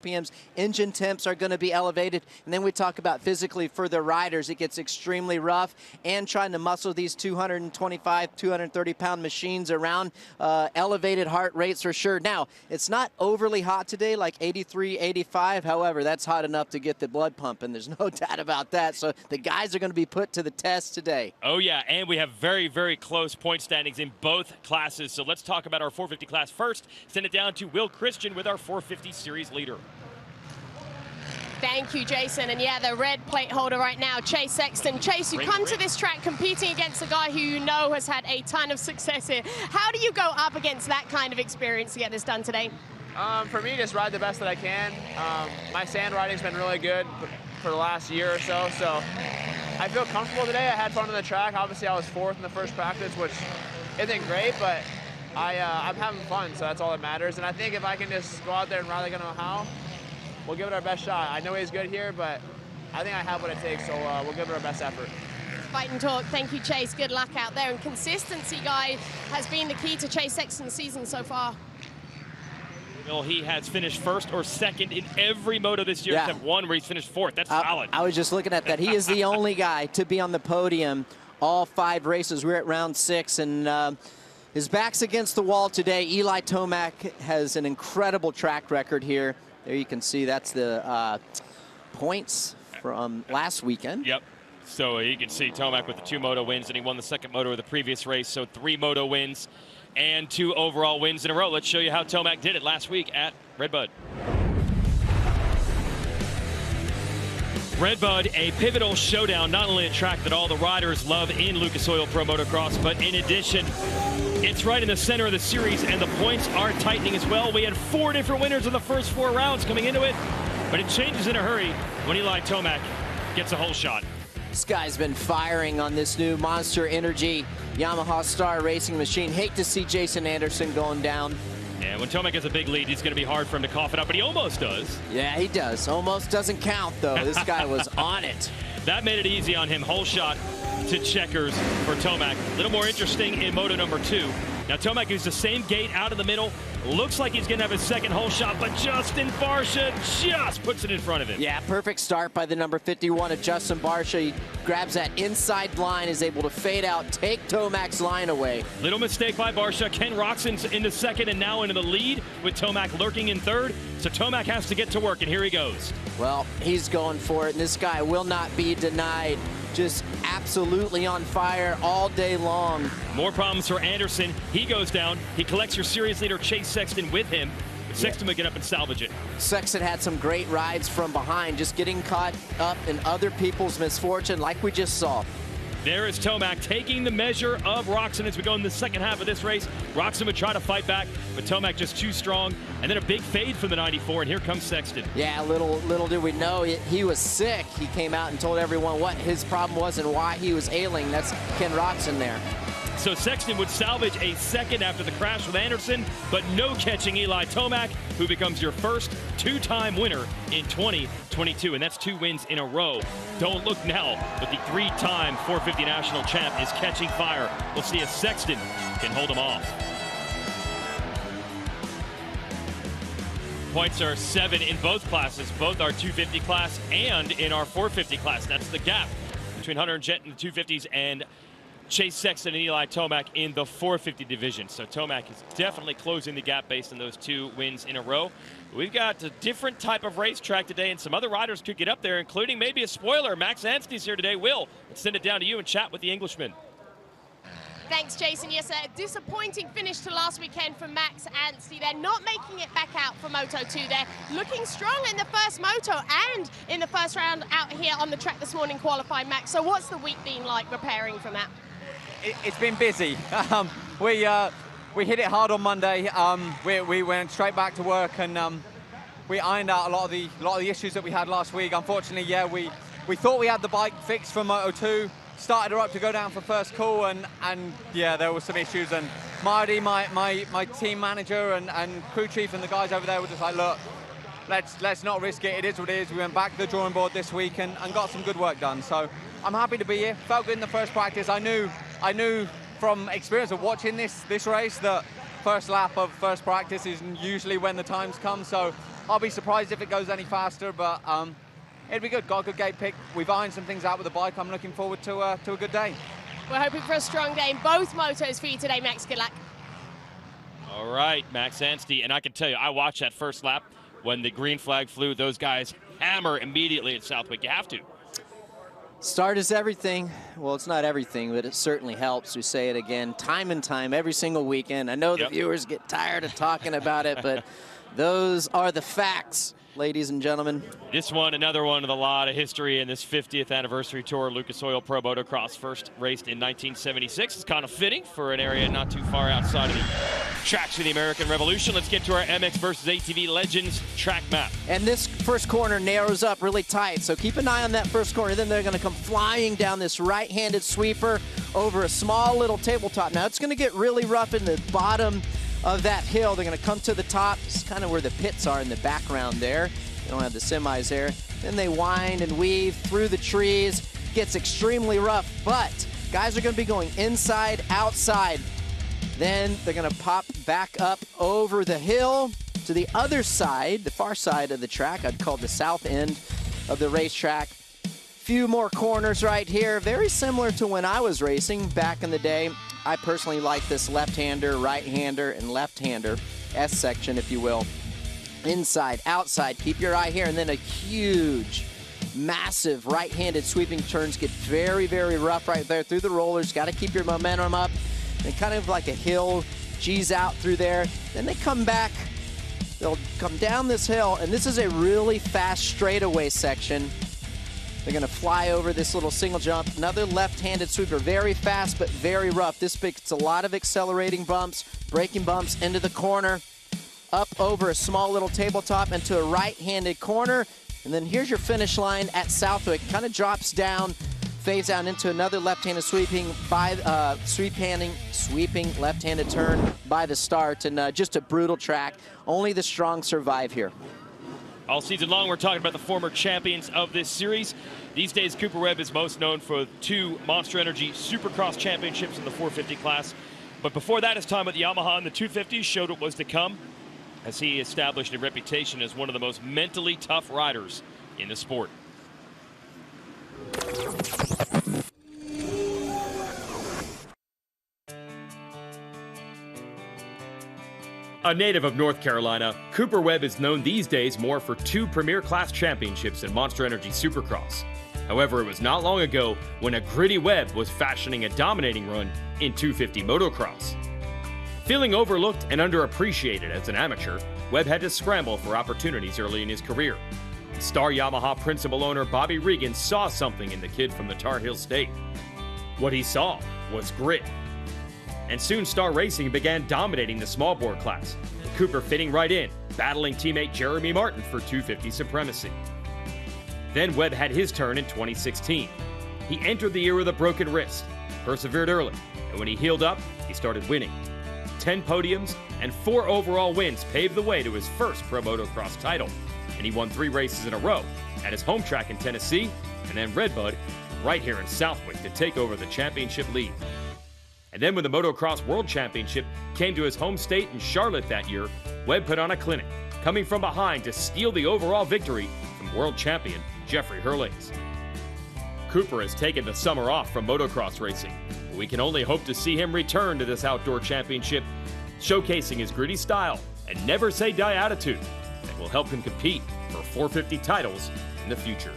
RPMs, engine temps are going to be elevated, and then we talk about physically for the riders. It gets extremely rough, and trying to muscle these 225, 230-pound machines around, elevated heart rates for sure. Now, it's not overly hot today, like 83, 85. However, that's hot enough to get the blood pumping. There's no doubt about that. So the guys are going to be put to the test today. Oh, yeah, and we have very, very close point standings in both classes. So let's talk about our 450 class first. Send it down to Will Christian with our 450 series leader. Thank you, Jason. And yeah, the red plate holder right now, Chase Sexton. Chase, you come to this track competing against a guy who you know has had a ton of success here. How do you go up against that kind of experience to get this done today? For me, just ride the best that I can. My sand riding's been really good for the last year or so, so I feel comfortable today. I had fun on the track. Obviously, I was fourth in the first practice, which isn't great, but I'm having fun, so that's all that matters. And I think if I can just go out there and ride like I know how, we'll give it our best shot. I know he's good here, but I think I have what it takes, so we'll give it our best effort. Fight and talk. Thank you, Chase. Good luck out there. And consistency, guy, has been the key to Chase Sexton's season so far. Well, he has finished first or second in every moto this year, except one where he's finished fourth. That's solid. I was just looking at that. He is the only guy to be on the podium all 5 races. We're at round 6, and his back's against the wall today. Eli Tomac has an incredible track record here. There you can see that's the points from last weekend. Yep. So you can see Tomac with the 2 moto wins, and he won the second moto of the previous race. So 3 moto wins and 2 overall wins in a row. Let's show you how Tomac did it last week at Redbud. Redbud, a pivotal showdown, not only a track that all the riders love in Lucas Oil Pro Motocross, but in addition, it's right in the center of the series, and the points are tightening as well. We had 4 different winners in the first 4 rounds coming into it, but it changes in a hurry when Eli Tomac gets a whole shot. This guy's been firing on this new Monster Energy Yamaha Star Racing machine. Hate to see Jason Anderson going down. And when Tomac has a big lead, it's going to be hard for him to cough it up, but he almost does. Yeah, he does. Almost doesn't count, though. This guy was on it. That made it easy on him. Whole shot to checkers for Tomac. A little more interesting in moto number 2. Now Tomac used the same gate out of the middle. Looks like he's going to have his second whole shot, but Justin Barsha just puts it in front of him. Yeah, perfect start by the number 51 of Justin Barsha. He grabs that inside line, is able to fade out, take Tomac's line away. Little mistake by Barsha. Ken Roxon's into second and now into the lead with Tomac lurking in third. So Tomac has to get to work, and here he goes. Well, he's going for it, and this guy will not be denied. Just absolutely on fire all day long. More problems for Anderson. He goes down. He collects your series leader, Chase Sexton, with him. Sexton will get up and salvage it. Sexton had some great rides from behind, just getting caught up in other people's misfortune like we just saw. There is Tomac taking the measure of Roxon as we go in the second half of this race. Roxon would try to fight back, but Tomac just too strong. And then a big fade from the 94, and here comes Sexton. Yeah, little did we know he was sick. He came out and told everyone what his problem was and why he was ailing. That's Ken Roxon there. So Sexton would salvage a second after the crash with Anderson, but no catching Eli Tomac, who becomes your first 2-time winner in 2022, and that's 2 wins in a row. Don't look now, but the 3-time 450 national champ is catching fire. We'll see if Sexton can hold him off. Points are 7 in both classes, both our 250 class and in our 450 class. That's the gap between Hunter and Jet in the 250s and Chase Sexton and Eli Tomac in the 450 division. So Tomac is definitely closing the gap based on those 2 wins in a row. We've got a different type of racetrack today, and some other riders could get up there, including maybe a spoiler. Max Anstey's here today. Will, let's send it down to you and chat with the Englishman. Thanks, Jason. Yes, a disappointing finish to last weekend from Max Anstey. They're not making it back out for Moto 2. They're looking strong in the first Moto and in the first round out here on the track this morning qualifying, Max. So what's the week been like preparing from that? It's been busy. We hit it hard on Monday. We went straight back to work, and we ironed out a lot of the issues that we had last week. Unfortunately, yeah, we thought we had the bike fixed for Moto 2. Started her up to go down for first call, and yeah, there were some issues. And Marty, my team manager and crew chief and the guys over there were just like, look, let's not risk it. It is what it is. We went back to the drawing board this week and got some good work done. So I'm happy to be here. Felt good in the first practice. I knew from experience of watching this race that first lap of first practice is usually when the times come. So I'll be surprised if it goes any faster, but it'd be good. Got a good gate pick. We've ironed some things out with the bike. I'm looking forward to a good day. We're hoping for a strong day in both motos for you today, Max. Good luck. All right, Max Anstey, and I can tell you, I watched that first lap when the green flag flew. Those guys hammer immediately at Southwick. You have to. Start is everything. Well, it's not everything, but it certainly helps. We say it again, time and time, every single weekend. I know the viewers get tired of talking about it, but those are the facts, ladies and gentlemen. This one, another one with a lot of history in this 50th anniversary tour. Lucas Oil Pro Motocross, first raced in 1976. It's kind of fitting for an area not too far outside of the tracks of the American Revolution. Let's get to our MX versus ATV Legends track map. And this first corner narrows up really tight, so keep an eye on that first corner. Then they're going to come flying down this right-handed sweeper over a small little tabletop. Now it's going to get really rough in the bottom of that hill. They're going to come to the top. It's kind of where the pits are in the background there. They don't have the semis there. Then they wind and weave through the trees. Gets extremely rough, but guys are going to be going inside, outside. Then they're going to pop back up over the hill to the other side, the far side of the track. I'd call it the south end of the racetrack. Few more corners right here. Very similar to when I was racing back in the day. I personally like this left-hander, right-hander, and left-hander, S-section, if you will. Inside, outside, keep your eye here, and then a huge, massive right-handed sweeping turns get very, very rough right there through the rollers. Got to keep your momentum up, and kind of like a hill, G's out through there. Then they come back. They'll come down this hill, and this is a really fast straightaway section. They're going to fly over this little single jump. Another left-handed sweeper, very fast but very rough. This gets a lot of accelerating bumps, braking bumps into the corner, up over a small little tabletop into a right-handed corner. And then here's your finish line at Southwick. Kind of drops down, fades out into another left-handed sweeping left-handed turn by the start. And just a brutal track. Only the strong survive here. All season long, we're talking about the former champions of this series. These days, Cooper Webb is most known for 2 Monster Energy Supercross championships in the 450 class. But before that, his time with Yamaha in the 250s showed what was to come, as he established a reputation as one of the most mentally tough riders in the sport. A native of North Carolina, Cooper Webb is known these days more for 2 Premier Class championships in Monster Energy Supercross. However, it was not long ago when a gritty Webb was fashioning a dominating run in 250 motocross. Feeling overlooked and underappreciated as an amateur, Webb had to scramble for opportunities early in his career. Star Yamaha principal owner Bobby Regan saw something in the kid from the Tar Heel State. What he saw was grit. And soon Star Racing began dominating the small bore class, with Cooper fitting right in, battling teammate Jeremy Martin for 250 supremacy. Then Webb had his turn in 2016. He entered the year with a broken wrist, persevered early, and when he healed up, he started winning. 10 podiums and 4 overall wins paved the way to his first pro motocross title, and he won 3 races in a row at his home track in Tennessee, and then Redbud right here in Southwick to take over the championship lead. And then when the Motocross World Championship came to his home state in Charlotte that year, Webb put on a clinic, coming from behind to steal the overall victory from world champion Jeffrey Herlings. Cooper has taken the summer off from motocross racing. We can only hope to see him return to this outdoor championship, showcasing his gritty style and never say die attitude that will help him compete for 450 titles in the future.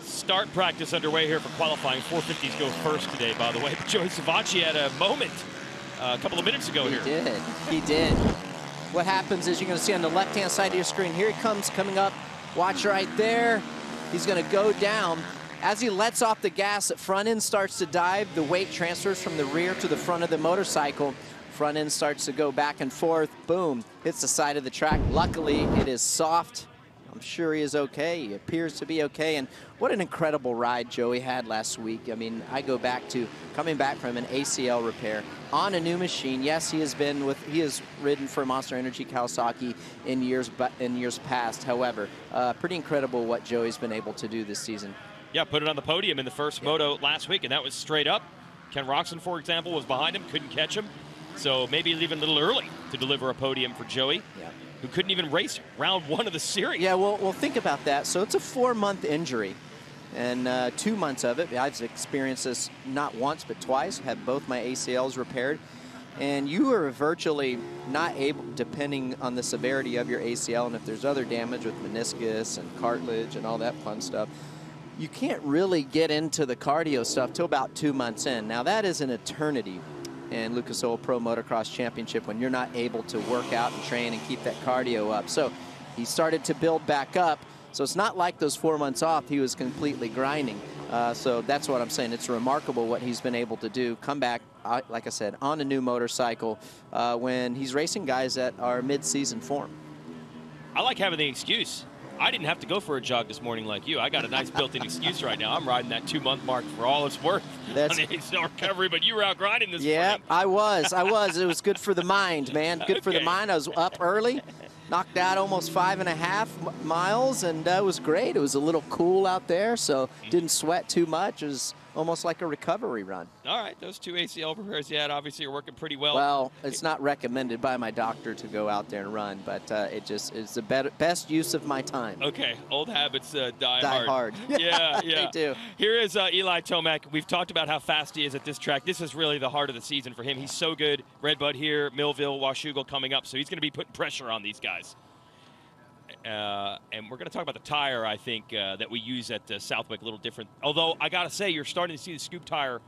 Start practice underway here for qualifying. 450s go first today, by the way. But Joey Savacci had a moment a couple of minutes ago here. He did. What happens is you're going to see on the left-hand side of your screen, here he comes coming up. Watch right there. He's going to go down. As he lets off the gas, the front end starts to dive. The weight transfers from the rear to the front of the motorcycle. Front end starts to go back and forth. Boom, hits the side of the track. Luckily, it is soft. I'm sure he is okay. He appears to be okay. And what an incredible ride Joey had last week. I mean, I go back to coming back from an ACL repair on a new machine. Yes, he has ridden for Monster Energy Kawasaki in years past. However, pretty incredible what Joey's been able to do this season. Yeah, put it on the podium in the first moto last week, and that was straight up. Ken Roxon, for example, was behind him, couldn't catch him. So maybe even a little early to deliver a podium for Joey, who couldn't even race round 1 of the series. Yeah, well, think about that. So it's a 4-month injury, and 2 months of it, I've experienced this not once but twice, had both my ACLs repaired. And you are virtually not able, depending on the severity of your ACL and if there's other damage with meniscus and cartilage and all that fun stuff, you can't really get into the cardio stuff till about 2 months in. Now that is an eternity in Lucas Oil Pro Motocross Championship when you're not able to work out and train and keep that cardio up. So he started to build back up. So it's not like those 4 months off, he was completely grinding. So that's what I'm saying. It's remarkable what he's been able to do. Come back, like I said, on a new motorcycle when he's racing guys that are mid-season form. I like having the excuse. I didn't have to go for a jog this morning like you. I got a nice built-in excuse right now. I'm riding that 2-month mark for all it's worth on the ACL recovery, but you were out grinding this morning. Yeah, I was. It was good for the mind, man. Good for the mind. I was up early. Knocked out almost 5.5 miles, and it was great. It was a little cool out there, so didn't sweat too much. It was almost like a recovery run. All right, those 2 ACL repairs you had obviously are working pretty well. Well, it's not recommended by my doctor to go out there and run, but it's the best use of my time. Okay, old habits die hard. Yeah, They do. Here is Eli Tomac. We've talked about how fast he is at this track. This is really the heart of the season for him. He's so good. Redbud here, Millville, Washougal coming up, so he's going to be putting pressure on these guys. And we're going to talk about the tire, I think, that we use at Southwick, a little different. Although, I got to say, you're starting to see the scoop tire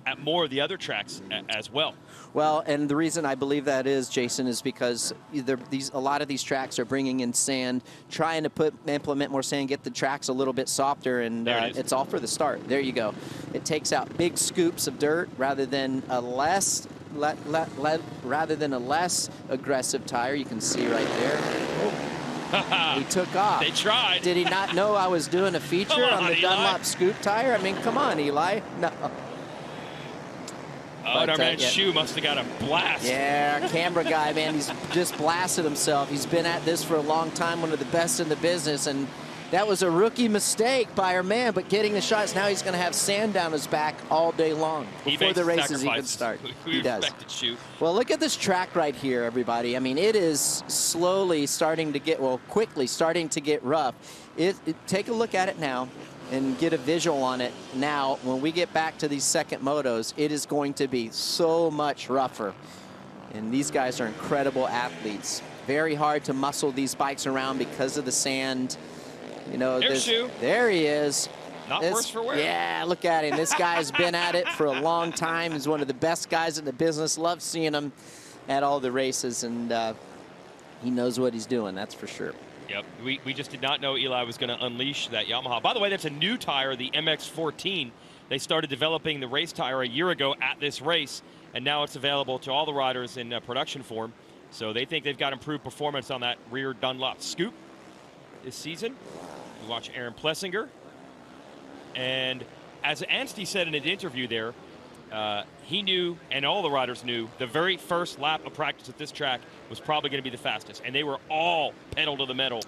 at more of the other tracks as well. Well, and the reason I believe that is, Jason, is because a lot of these tracks are bringing in sand, trying to implement more sand, get the tracks a little bit softer, and it's all for the start. There you go. It takes out big scoops of dirt rather than a less aggressive tire. You can see right there. He took off. They tried. Did he not know I was doing a feature on the Dunlop scoop tire? I mean, come on, Eli. No. Oh, and our man Shu must have got a blast. Yeah, camera guy, man, he's just blasted himself. He's been at this for a long time, one of the best in the business, and that was a rookie mistake by our man, but getting the shots, now he's going to have sand down his back all day long before the races even start. He does. Well, look at this track right here, everybody. I mean, it is slowly starting to get, quickly starting to get rough. Take a look at it now and get a visual on it now. When we get back to these second motos, it is going to be so much rougher. And these guys are incredible athletes. Very hard to muscle these bikes around because of the sand. You know, there he is. Not worse for wear. Yeah, look at him. This guy's been at it for a long time. He's one of the best guys in the business. Love seeing him at all the races, and he knows what he's doing, that's for sure. Yep, we just did not know Eli was going to unleash that Yamaha. By the way, that's a new tire, the MX-14. They started developing the race tire a year ago at this race, and now it's available to all the riders in production form. So they think they've got improved performance on that rear Dunlop scoop this season. We watch Aaron Plessinger. And as Anstey said in an interview there, he knew, and all the riders knew, the very first lap of practice at this track was probably going to be the fastest. And they were all pedal to the metal.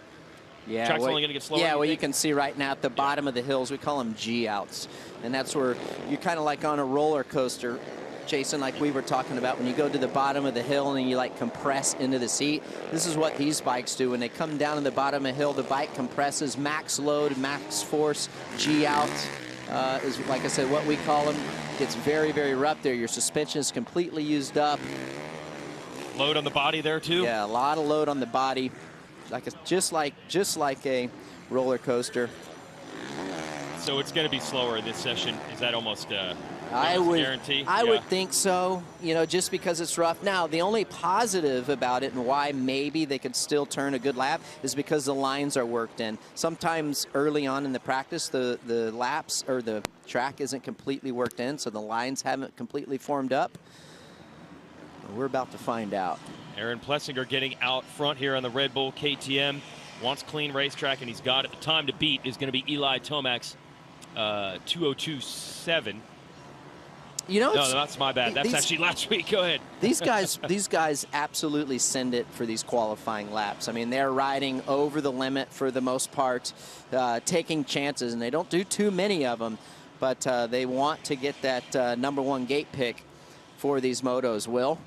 Yeah, Track's only going to get slower. Yeah, well, you can see right now at the bottom of the hills, we call them G-outs. And that's where you're kind of like on a roller coaster, Jason, like we were talking about, when you go to the bottom of the hill and you like compress into the seat. This is what these bikes do. When they come down to the bottom of the hill, the bike compresses, max load, max force, G-out is, like I said, what we call them. Gets very, very rough there. Your suspension is completely used up. Load on the body there too? Yeah, a lot of load on the body. Just like a roller coaster. So it's going to be slower this session. Is that almost guarantee? I would think so, you know, just because it's rough. Now, the only positive about it and why maybe they could still turn a good lap is because the lines are worked in. Sometimes early on in the practice, the laps or the track isn't completely worked in, so the lines haven't completely formed up. We're about to find out. Aaron Plessinger getting out front here on the Red Bull KTM. Wants clean racetrack, and he's got it. The time to beat is going to be Eli Tomac's 2:02.7. You know, no, that's my bad. That's actually last week. Go ahead. These guys absolutely send it for these qualifying laps. I mean, they're riding over the limit for the most part, taking chances, and they don't do too many of them, but they want to get that #1 gate pick for these motos. Will?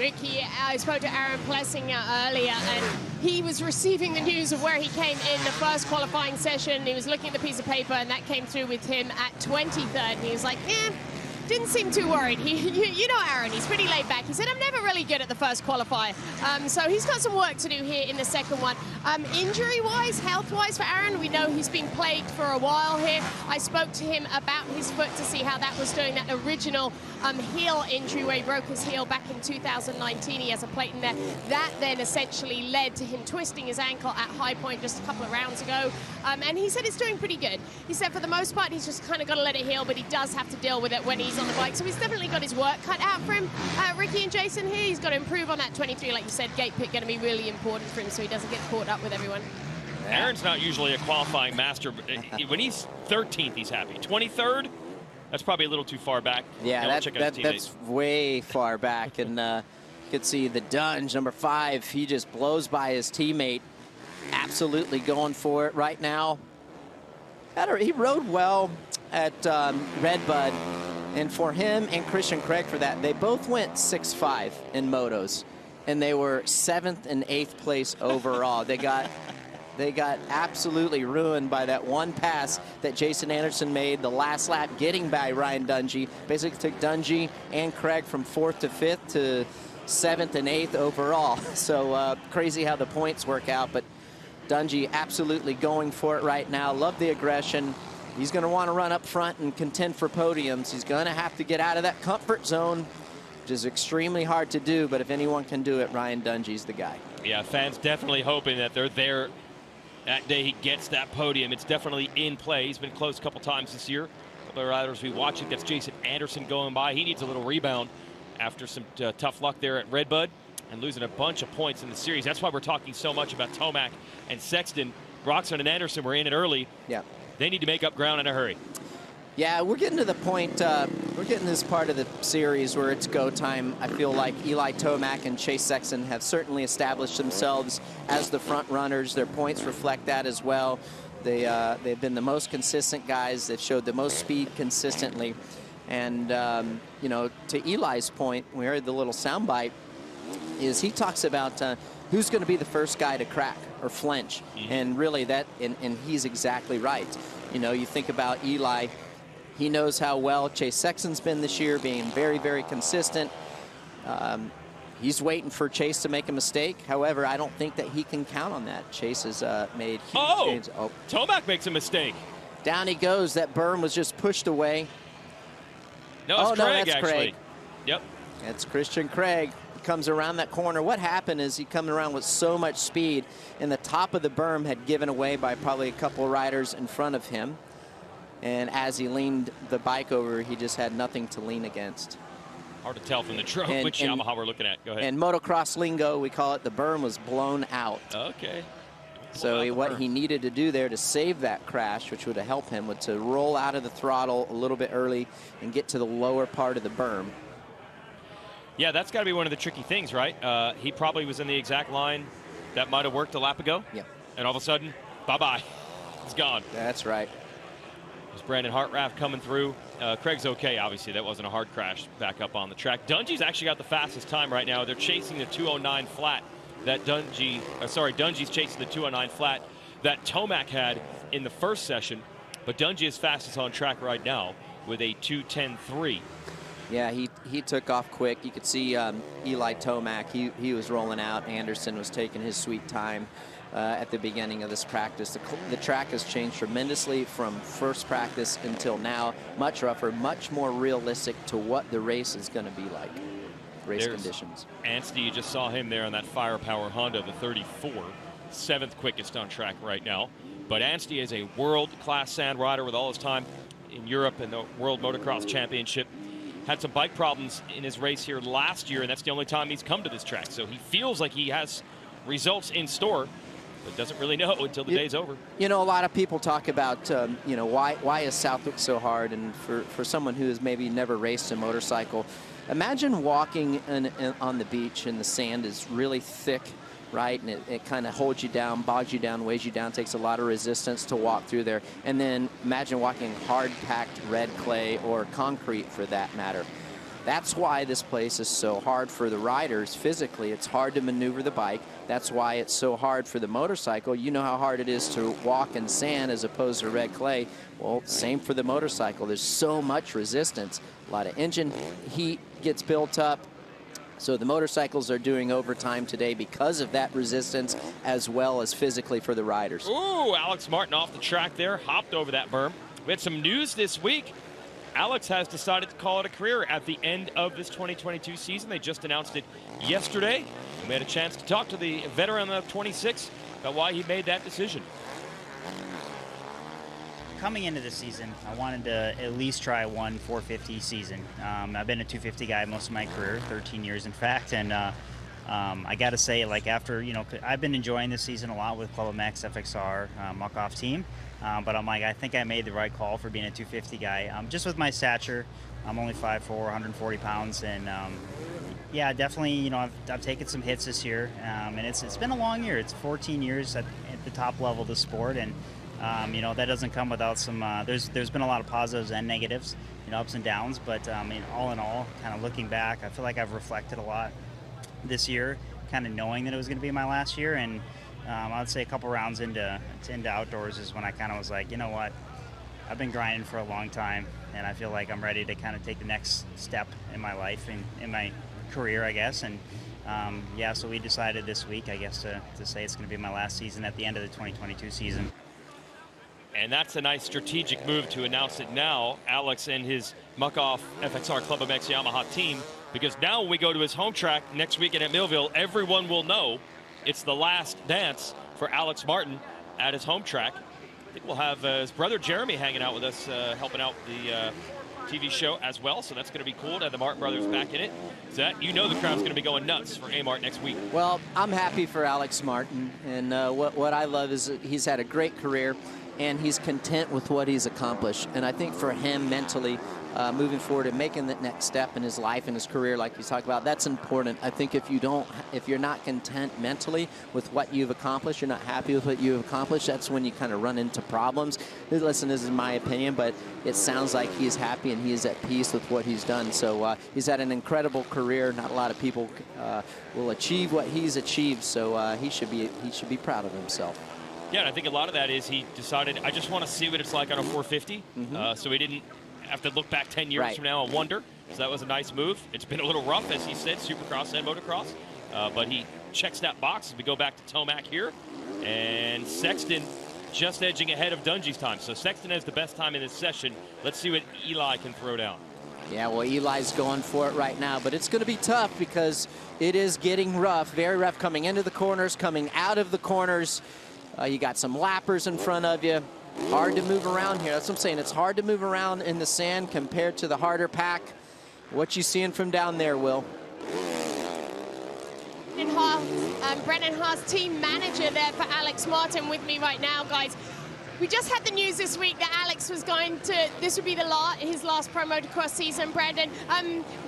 Ricky, I spoke to Aaron Plessinger earlier, and he was receiving the news of where he came in the first qualifying session. He was looking at the piece of paper, and that came through with him at 23rd. And he was like, didn't seem too worried. You know Aaron, he's pretty laid back. He said, I'm never really good at the first qualifier. So he's got some work to do here in the second one. Injury-wise, health-wise for Aaron, we know he's been plagued for a while here. I spoke to him about his foot to see how that was doing, that original heel injury where he broke his heel back in 2019. He has a plate in there. That then essentially led to him twisting his ankle at High Point just a couple of rounds ago. And he said it's doing pretty good. He said for the most part, he's just kind of got to let it heal, but he does have to deal with it when he's on the bike. So he's definitely got his work cut out for him. Ricky and Jason here, he's got to improve on that 23. Like you said, gate pit going to be really important for him so he doesn't get caught up with everyone. Aaron's not usually a qualifying master, but when he's 13th, he's happy. 23rd, that's probably a little too far back. Yeah, that's way far back. And you could see the Dunge, number 5, he just blows by his teammate. Absolutely going for it right now. He rode well at Redbud. And for him and Christian Craig for that, they both went 6-5 in motos. And they were 7th and 8th place overall. They got absolutely ruined by that one pass that Jason Anderson made the last lap getting by Ryan Dungey. Basically took Dungey and Craig from 4th to 5th to 7th and 8th overall. So crazy how the points work out, but Dungey absolutely going for it right now. Love the aggression. He's going to want to run up front and contend for podiums. He's going to have to get out of that comfort zone, which is extremely hard to do, but if anyone can do it, Ryan Dungey's the guy. Yeah, fans definitely hoping that they're there that day he gets that podium. It's definitely in play. He's been close a couple times this year. A couple of riders we watch it. That's Jason Anderson going by. He needs a little rebound after some tough luck there at Redbud and losing a bunch of points in the series. That's why we're talking so much about Tomac and Sexton. Roxon and Anderson were in it early. Yeah. They need to make up ground in a hurry. Yeah, we're getting to the point, we're getting this part of the series where it's go time. I feel like Eli Tomac and Chase Sexton have certainly established themselves as the front runners. Their points reflect that as well. They've been the most consistent guys. They've showed the most speed consistently. And, you know, to Eli's point, we heard the little soundbite, is he talks about who's going to be the first guy to crack or flinch. And really and he's exactly right. You know, you think about Eli, he knows how well Chase Sexton's been this year, being very, very consistent. He's waiting for Chase to make a mistake. However, I don't think that he can count on that. Chase has made huge changes. Oh, Tomac makes a mistake. Down he goes. That berm was just pushed away. No, it's Craig, that's actually. Craig. Yep. That's Christian Craig. Comes around that corner. What happened is he coming around with so much speed, and the top of the berm had given away by probably a couple of riders in front of him. And as he leaned the bike over, he just had nothing to lean against. Hard to tell from the truck which Yamaha we're looking at. Go ahead. And motocross lingo, we call it, the berm was blown out. Okay. So what he needed to do there to save that crash, which would have helped him, was to roll out of the throttle a little bit early and get to the lower part of the berm. Yeah, that's got to be one of the tricky things, right? He probably was in the exact line that might have worked a lap ago. Yeah. And all of a sudden, bye-bye. It's gone. That's right. There's Brandon Hartraff coming through. Craig's okay, obviously. That wasn't a hard crash back up on the track. Dungey's actually got the fastest time right now. They're chasing the 209 flat that Dungey's chasing the 209 flat that Tomac had in the first session. But Dungey is fastest on track right now with a 2:10.3. Yeah, he took off quick. You could see Eli Tomac, he was rolling out. Anderson was taking his sweet time at the beginning of this practice. The track has changed tremendously from first practice until now. Much rougher, much more realistic to what the race is going to be like. Race conditions. Anstey, you just saw him there on that Firepower Honda, the 34. 7th quickest on track right now. But Anstey is a world-class sand rider with all his time in Europe and the World Motocross Championship. Had some bike problems in his race here last year, and that's the only time he's come to this track. So he feels like he has results in store, but doesn't really know until the day's over. You know, a lot of people talk about, you know, why is Southwick so hard? And for someone who has maybe never raced a motorcycle, imagine walking on the beach and the sand is really thick, right? And it kind of holds you down, bogs you down, weighs you down, takes a lot of resistance to walk through there. And then imagine walking hard-packed red clay or concrete for that matter. That's why this place is so hard for the riders physically. It's hard to maneuver the bike. That's why it's so hard for the motorcycle. You know how hard it is to walk in sand as opposed to red clay. Well, same for the motorcycle. There's so much resistance. A lot of engine heat gets built up. So the motorcycles are doing overtime today because of that resistance, as well as physically for the riders. Ooh, Alex Martin off the track there, hopped over that berm. We had some news this week. Alex has decided to call it a career at the end of this 2022 season. They just announced it yesterday. And we had a chance to talk to the veteran of 26 about why he made that decision. Coming into the season, I wanted to at least try one 450 season. I've been a 250 guy most of my career, 13 years in fact, and I got to say, like after, I've been enjoying this season a lot with Club MX FXR muck-off team, but I'm like, I think I made the right call for being a 250 guy. Just with my stature, I'm only 5'4", 140 pounds, and yeah, definitely, I've taken some hits this year, and it's been a long year. It's 14 years at the top level of the sport, and that doesn't come without some, there's been a lot of positives and negatives, ups and downs, but all in all, kind of looking back, I feel like I've reflected a lot this year, kind of knowing that it was going to be my last year, and I would say a couple rounds into outdoors is when I kind of was like, you know what, I've been grinding for a long time, and I feel like I'm ready to kind of take the next step in my life and in my career, I guess, and yeah, so we decided this week, I guess, to say it's going to be my last season at the end of the 2022 season. And that's a nice strategic move to announce it now, Alex and his muck-off FXR Club MX Yamaha team, because now when we go to his home track next weekend at Millville, everyone will know it's the last dance for Alex Martin at his home track. I think we'll have his brother Jeremy hanging out with us, helping out the TV show as well, so that's going to be cool to have the Martin brothers back in it. So that, the crowd's going to be going nuts for A-Mart next week. Well, I'm happy for Alex Martin, and what I love is he's had a great career, and he's content with what he's accomplished. And I think for him mentally, moving forward and making the next step in his life and his career, like you talked about, that's important. I think if you're not content mentally with what you've accomplished, you're not happy with what you've accomplished, that's when you kind of run into problems. Listen, this is my opinion, but it sounds like he's happy and he's at peace with what he's done. So he's had an incredible career. Not a lot of people will achieve what he's achieved, so he should be proud of himself. Yeah, and I think a lot of that is he decided, I just want to see what it's like on a 450, so he didn't have to look back 10 years from now and wonder. So that was a nice move. It's been a little rough, as he said, Supercross and motocross, but he checks that box as we go back to Tomac here. And Sexton just edging ahead of Dungey's time. So Sexton has the best time in this session. Let's see what Eli can throw down. Yeah, well, Eli's going for it right now, but it's going to be tough because it is getting rough, very rough coming into the corners, coming out of the corners. You got some lappers in front of you. Hard to move around here. That's what I'm saying. It's hard to move around in the sand compared to the harder pack. What you seeing from down there, Will? Brennan Haas, team manager there for Alex Martin, with me right now, guys. We just had the news this week that Alex was this would be his last pro motocross season, Brandon.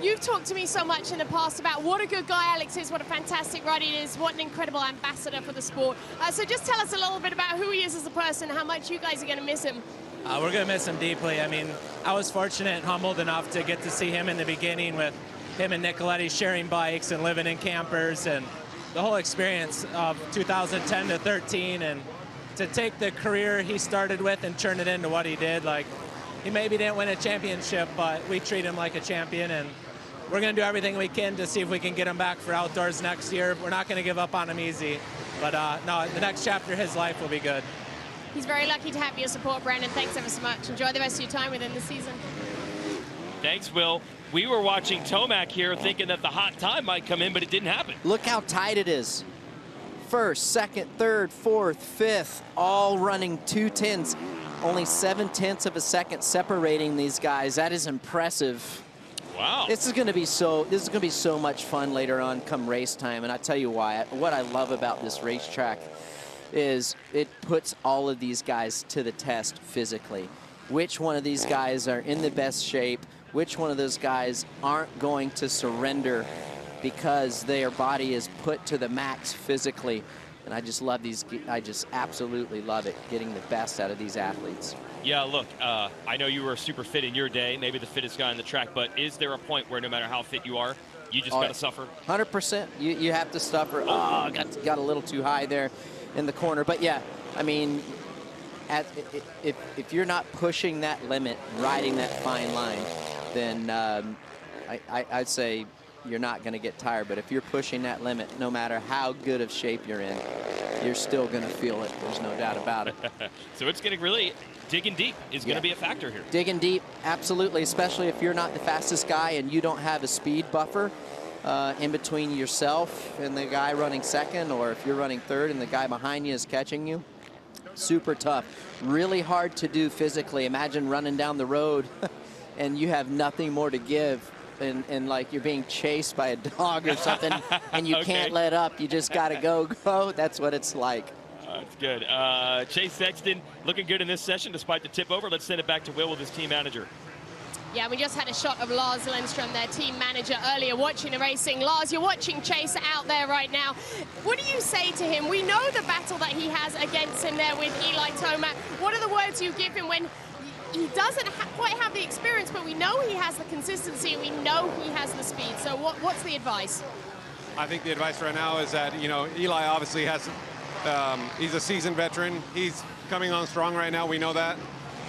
You've talked to me so much in the past about what a good guy Alex is, what a fantastic rider he is, what an incredible ambassador for the sport. So just tell us a little bit about who he is as a person, how much you guys are going to miss him. We're going to miss him deeply. I mean, I was fortunate and humbled enough to get to see him in the beginning with him and Nicoletti sharing bikes and living in campers, and the whole experience of 2010 to 13, and to take the career he started with and turn it into what he did. Like, he maybe didn't win a championship, but we treat him like a champion, and we're going to do everything we can to see if we can get him back for outdoors next year. We're not going to give up on him easy, but no, the next chapter of his life will be good. He's very lucky to have your support, Brandon. Thanks ever so much. Enjoy the rest of your time with him this season. Thanks, Will. We were watching Tomac here thinking that the hot time might come in, but it didn't happen. Look how tight it is. First, second, third, fourth, fifth, all running 2/10s. Only 7/10 of a second separating these guys. That is impressive. Wow. This is going to be so much fun later on come race time, and I tell you why. What I love about this racetrack is it puts all of these guys to the test physically. Which one of these guys are in the best shape? Which one of those guys aren't going to surrender because their body is put to the max physically? And I just love these. I just absolutely love it, getting the best out of these athletes. Yeah, look, I know you were super fit in your day, maybe the fittest guy on the track, but is there a point where no matter how fit you are, you just got to suffer? 100%. You have to suffer. Oh, got a little too high there in the corner. But, yeah, I mean, if you're not pushing that limit, riding that fine line, then I'd say you're not going to get tired. But if you're pushing that limit, no matter how good of shape you're in, you're still going to feel it. There's no doubt about it. So it's going to really digging deep is going to be a factor here. Digging deep, absolutely, especially if you're not the fastest guy and you don't have a speed buffer in between yourself and the guy running second, or if you're running third and the guy behind you is catching you. Super tough. Really hard to do physically. Imagine running down the road and you have nothing more to give. And like you're being chased by a dog or something, and you can't let up. You just got to go. That's what it's like. That's good. Chase Sexton looking good in this session despite the tip over. Let's send it back to Will with his team manager. Yeah, we just had a shot of Lars Lindstrom, their team manager, earlier watching the racing. Lars, you're watching Chase out there right now. What do you say to him? We know the battle that he has against him there with Eli Tomac. What are the words you give him when he doesn't quite have the experience, but we know he has the consistency and we know he has the speed? So what's the advice? I think the advice right now is that, you know, Eli obviously has, he's a seasoned veteran. He's coming on strong right now. We know that.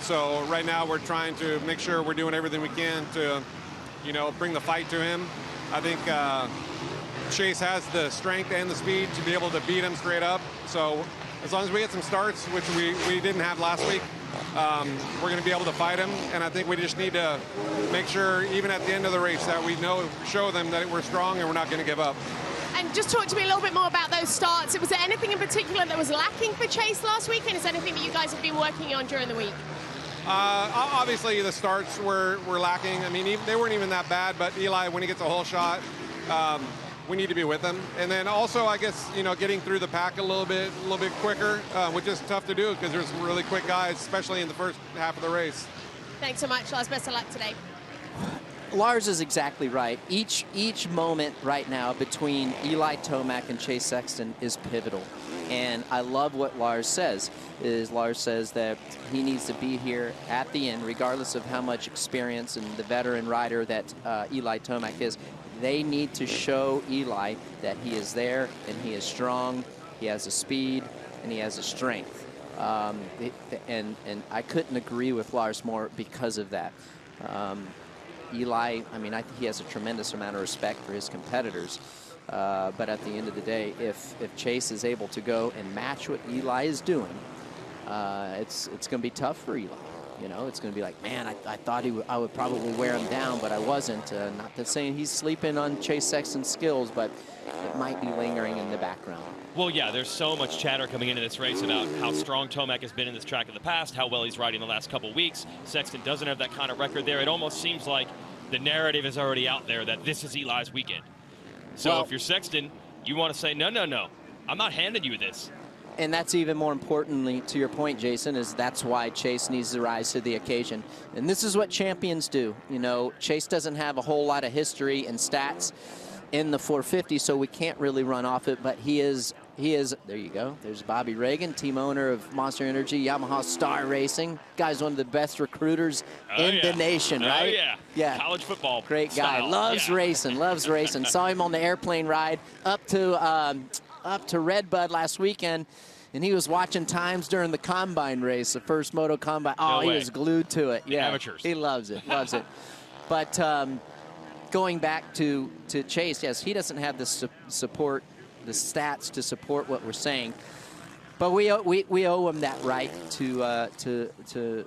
So right now we're trying to make sure we're doing everything we can to, you know, bring the fight to him. I think Chase has the strength and the speed to be able to beat him straight up. So as long as we get some starts, which we didn't have last week, we're going to be able to fight him. And I think we just need to make sure, even at the end of the race, that we show them that we're strong and we're not going to give up. And just talk to me a little bit more about those starts. Was there anything in particular that was lacking for Chase last week? And is there anything that you guys have been working on during the week? Obviously, the starts were lacking. I mean, they weren't even that bad, but Eli, when he gets a whole shot, we need to be with him. And then also, I guess, you know, getting through the pack a little bit quicker, which is tough to do because there's really quick guys, especially in the first half of the race. Thanks so much, Lars. Best of luck today. Lars is exactly right. Each moment right now between Eli Tomac and Chase Sexton is pivotal. And I love what Lars says. Lars says that he needs to be here at the end, regardless of how much experience and the veteran rider that Eli Tomac is. They need to show Eli that he is there and he is strong, he has a speed, and he has a strength. And I couldn't agree with Lars more because of that. Eli, I mean, I think he has a tremendous amount of respect for his competitors. But at the end of the day, if Chase is able to go and match what Eli is doing, it's going to be tough for Eli. You know, it's going to be like, man, I thought I would probably wear him down, but I wasn't. Not that saying he's sleeping on Chase Sexton's skills, but it might be lingering in the background. Well, yeah, there's so much chatter coming into this race about how strong Tomac has been in this track in the past, how well he's riding the last couple weeks. Sexton doesn't have that kind of record there. It almost seems like the narrative is already out there that this is Eli's weekend. So if you're Sexton, you want to say, no, I'm not handing you this. And that's even more importantly, to your point, Jason, is that's why Chase needs to rise to the occasion. And this is what champions do. You know, Chase doesn't have a whole lot of history and stats in the 450, so we can't really run off it, but he is, there you go. There's Bobby Reagan, team owner of Monster Energy, Yamaha Star Racing. Guy's one of the best recruiters in the nation, right? Yeah. College football. Great guy. Style. Loves racing. Saw him on the airplane ride up to Redbud last weekend, and he was watching times during the combine race, the first moto combine. Oh, he was glued to it. The amateurs. He loves it. But going back to Chase, yes, he doesn't have the support, the stats to support what we're saying, but we owe him that right to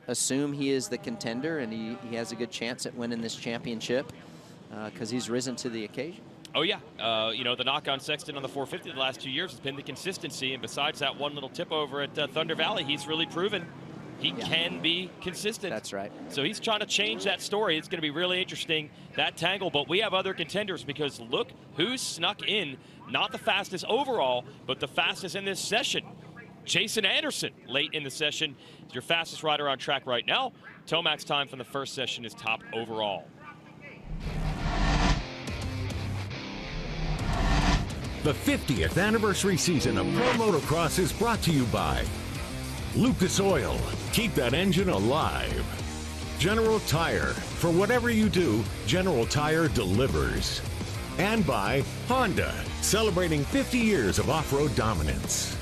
assume he is the contender and he has a good chance at winning this championship because he's risen to the occasion. Oh, yeah. You know, the knock on Sexton on the 450 the last 2 years has been the consistency, and besides that one little tip over at Thunder Valley, he's really proven he can be consistent. That's right. So he's trying to change that story. It's going to be really interesting, that tangle. But we have other contenders because look who's snuck in, not the fastest overall, but the fastest in this session. Jason Anderson, late in the session, is your fastest rider on track right now. Tomac's time from the first session is top overall. The 50th anniversary season of Pro Motocross is brought to you by Lucas Oil. Keep that engine alive. General Tire. For whatever you do, General Tire delivers. And by Honda, celebrating 50 years of off-road dominance.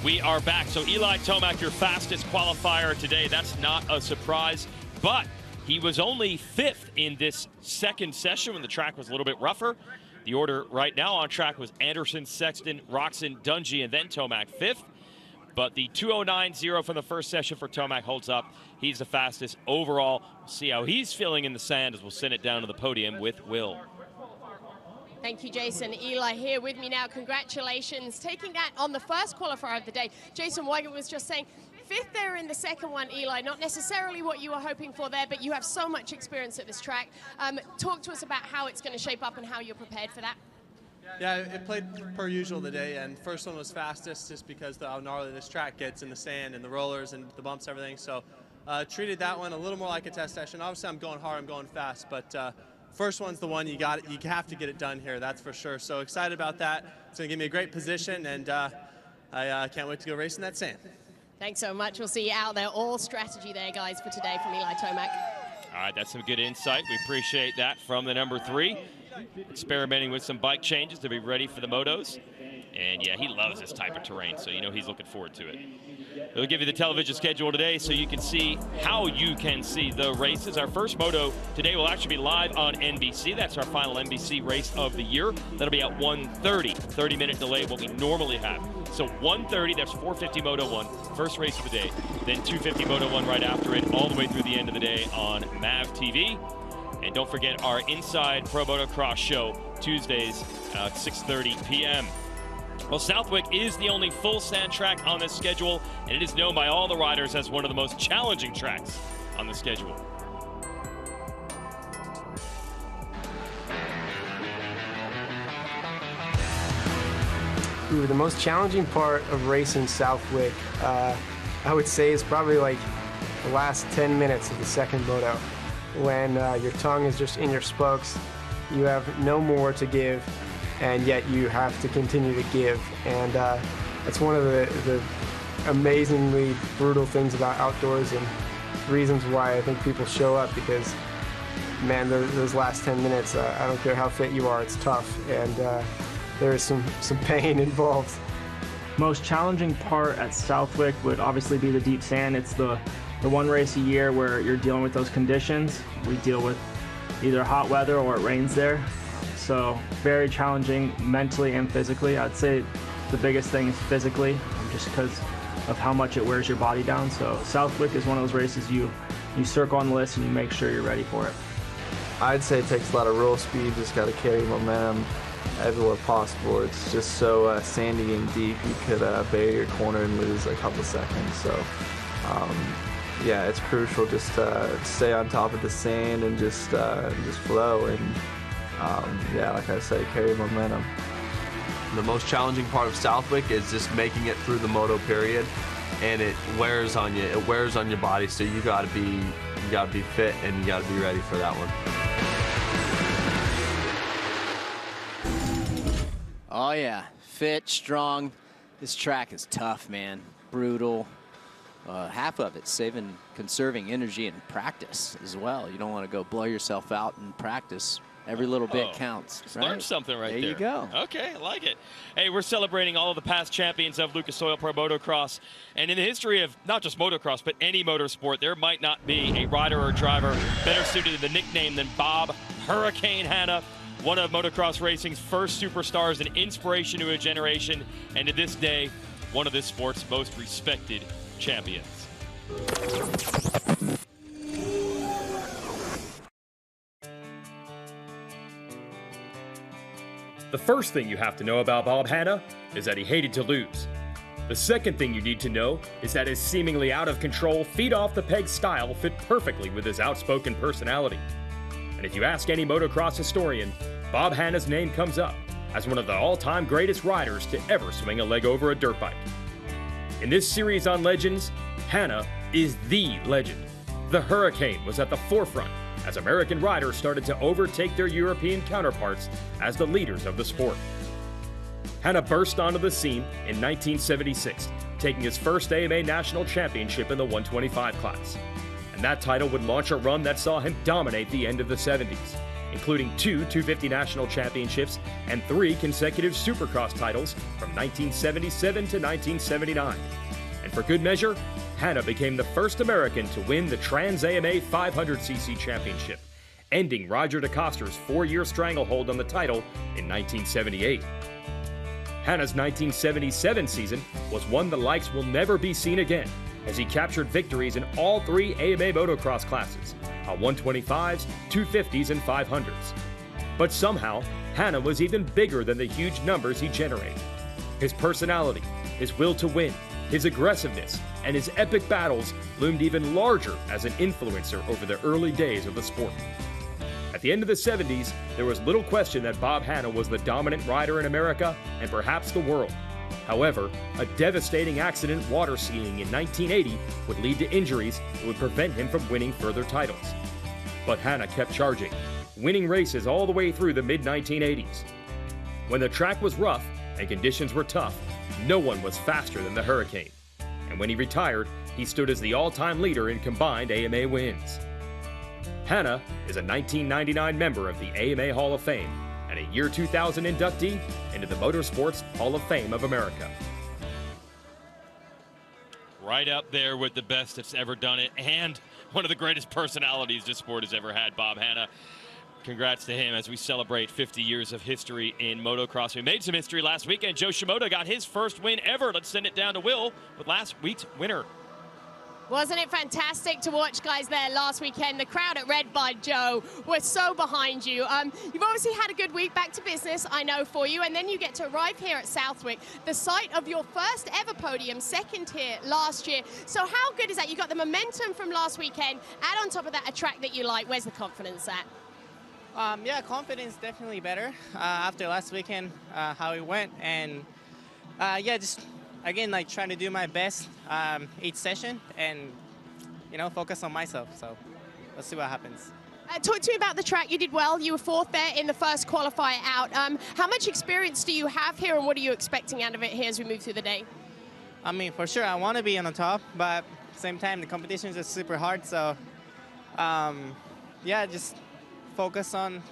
We are back. So Eli Tomac, your fastest qualifier today. That's not a surprise, but he was only 5th in this second session when the track was a little bit rougher. The order right now on track was Anderson, Sexton, Roxon, Dungey, and then Tomac 5th. But the 2:09.0 from the first session for Tomac holds up. He's the fastest overall. We'll see how he's feeling in the sand as we'll send it down to the podium with Will. Thank you, Jason. Eli here with me now. Congratulations. Taking that on the first qualifier of the day. Jason Wigan was just saying, 5th there in the second one, Eli. Not necessarily what you were hoping for there, but you have so much experience at this track. Talk to us about how it's going to shape up and how you're prepared for that. Yeah, it played per usual today, and first one was fastest just because of how gnarly this track gets in the sand and the rollers and the bumps, everything. So treated that one a little more like a test session. Obviously, I'm going hard, I'm going fast, but first one's the one you have to get it done here, that's for sure. So excited about that. It's going to give me a great position, and I can't wait to go race in that sand. Thanks so much. We'll see you out there. All strategy there, guys, for today from Eli Tomac. All right, that's some good insight. We appreciate that from the number 3. Experimenting with some bike changes to be ready for the motos. And yeah, he loves this type of terrain, so you know he's looking forward to it. We'll give you the television schedule today so you can see how you can see the races. Our first moto today will actually be live on NBC. That's our final NBC race of the year. That'll be at 1:30, 30-minute delay what we normally have. So 1:30, that's 450 Moto 1, first race of the day. Then 250 Moto 1 right after it, all the way through the end of the day on MAV TV. And don't forget our Inside Pro Motocross show, Tuesdays at 6:30 p.m. Well, Southwick is the only full sand track on this schedule, and it is known by all the riders as one of the most challenging tracks on the schedule. Ooh, the most challenging part of racing Southwick, I would say, is probably like the last 10 minutes of the second moto, when your tongue is just in your spokes, you have no more to give, and yet you have to continue to give. And that's one of the amazingly brutal things about outdoors, and reasons why I think people show up, because, man, those last 10 minutes, I don't care how fit you are, it's tough, and there is some pain involved. Most challenging part at Southwick would obviously be the deep sand. It's the one race a year where you're dealing with those conditions. We deal with either hot weather or it rains there. So very challenging mentally and physically. I'd say the biggest thing is physically, just because of how much it wears your body down. So Southwick is one of those races you circle on the list and you make sure you're ready for it. I'd say it takes a lot of roll speed, just got to carry momentum everywhere possible. It's just so sandy and deep, you could bury your corner and lose a couple seconds. So yeah, it's crucial just to stay on top of the sand and just flow, and yeah, like I say, carry momentum. The most challenging part of Southwick is just making it through the moto period, and it wears on you. It wears on your body, so you gotta be fit and you gotta be ready for that one. Oh yeah, fit, strong. This track is tough, man. Brutal. Half of it conserving energy in practice as well. You don't want to go blow yourself out in practice. Every little bit counts. Just learned something right there. There you go. Okay, I like it. Hey, we're celebrating all of the past champions of Lucas Oil Pro Motocross. And in the history of not just motocross, but any motorsport, there might not be a rider or driver better suited to the nickname than Bob Hurricane Hanna, one of motocross racing's first superstars, an inspiration to a generation, and to this day, one of this sport's most respected champions. The first thing you have to know about Bob Hanna is that he hated to lose. The second thing you need to know is that his seemingly out-of-control, feet-off-the-peg style fit perfectly with his outspoken personality. And if you ask any motocross historian, Bob Hanna's name comes up as one of the all-time greatest riders to ever swing a leg over a dirt bike. In this series on Legends, Hanna is the legend. The Hurricane was at the forefront as American riders started to overtake their European counterparts as the leaders of the sport. Hanna burst onto the scene in 1976, taking his first AMA National Championship in the 125 class. And that title would launch a run that saw him dominate the end of the 70s, including 2 250 National Championships and 3 consecutive Supercross titles from 1977 to 1979. And for good measure, Hanna became the first American to win the Trans-AMA 500cc championship, ending Roger DeCoster's 4-year stranglehold on the title in 1978. Hanna's 1977 season was one the likes will never be seen again, as he captured victories in all 3 AMA motocross classes, on 125s, 250s, and 500s. But somehow, Hanna was even bigger than the huge numbers he generated. His personality, his will to win, his aggressiveness, and his epic battles loomed even larger as an influencer over the early days of the sport. At the end of the 70s, there was little question that Bob Hanna was the dominant rider in America and perhaps the world. However, a devastating accident water skiing in 1980 would lead to injuries that would prevent him from winning further titles. But Hanna kept charging, winning races all the way through the mid-1980s. When the track was rough and conditions were tough, no one was faster than the Hurricane. And when he retired, he stood as the all-time leader in combined AMA wins. Hanna is a 1999 member of the AMA Hall of Fame and a year 2000 inductee into the Motorsports Hall of Fame of America. Right up there with the best that's ever done it, and one of the greatest personalities this sport has ever had, Bob Hanna. Congrats to him as we celebrate 50 years of history in motocross. We made some history last weekend. Joe Shimoda got his first win ever. Let's send it down to Will with last week's winner. Wasn't it fantastic to watch, guys, there last weekend? The crowd at Redbud, Joe, were so behind you. You've obviously had a good week, back to business, I know, for you, and then you get to arrive here at Southwick, the site of your first ever podium, second here last year. So how good is that? You got the momentum from last weekend, add on top of that a track that you like. Where's the confidence at? Yeah, confidence definitely better after last weekend, how it went, and yeah, just again, like trying to do my best each session and, you know, focus on myself. So let's see what happens. Talk to me about the track. You did well. You were 4th there in the first qualifier out. How much experience do you have here, and what are you expecting out of it here as we move through the day? I mean, for sure, I want to be on the top, but at the same time, the competition is just super hard. So, yeah, just focus on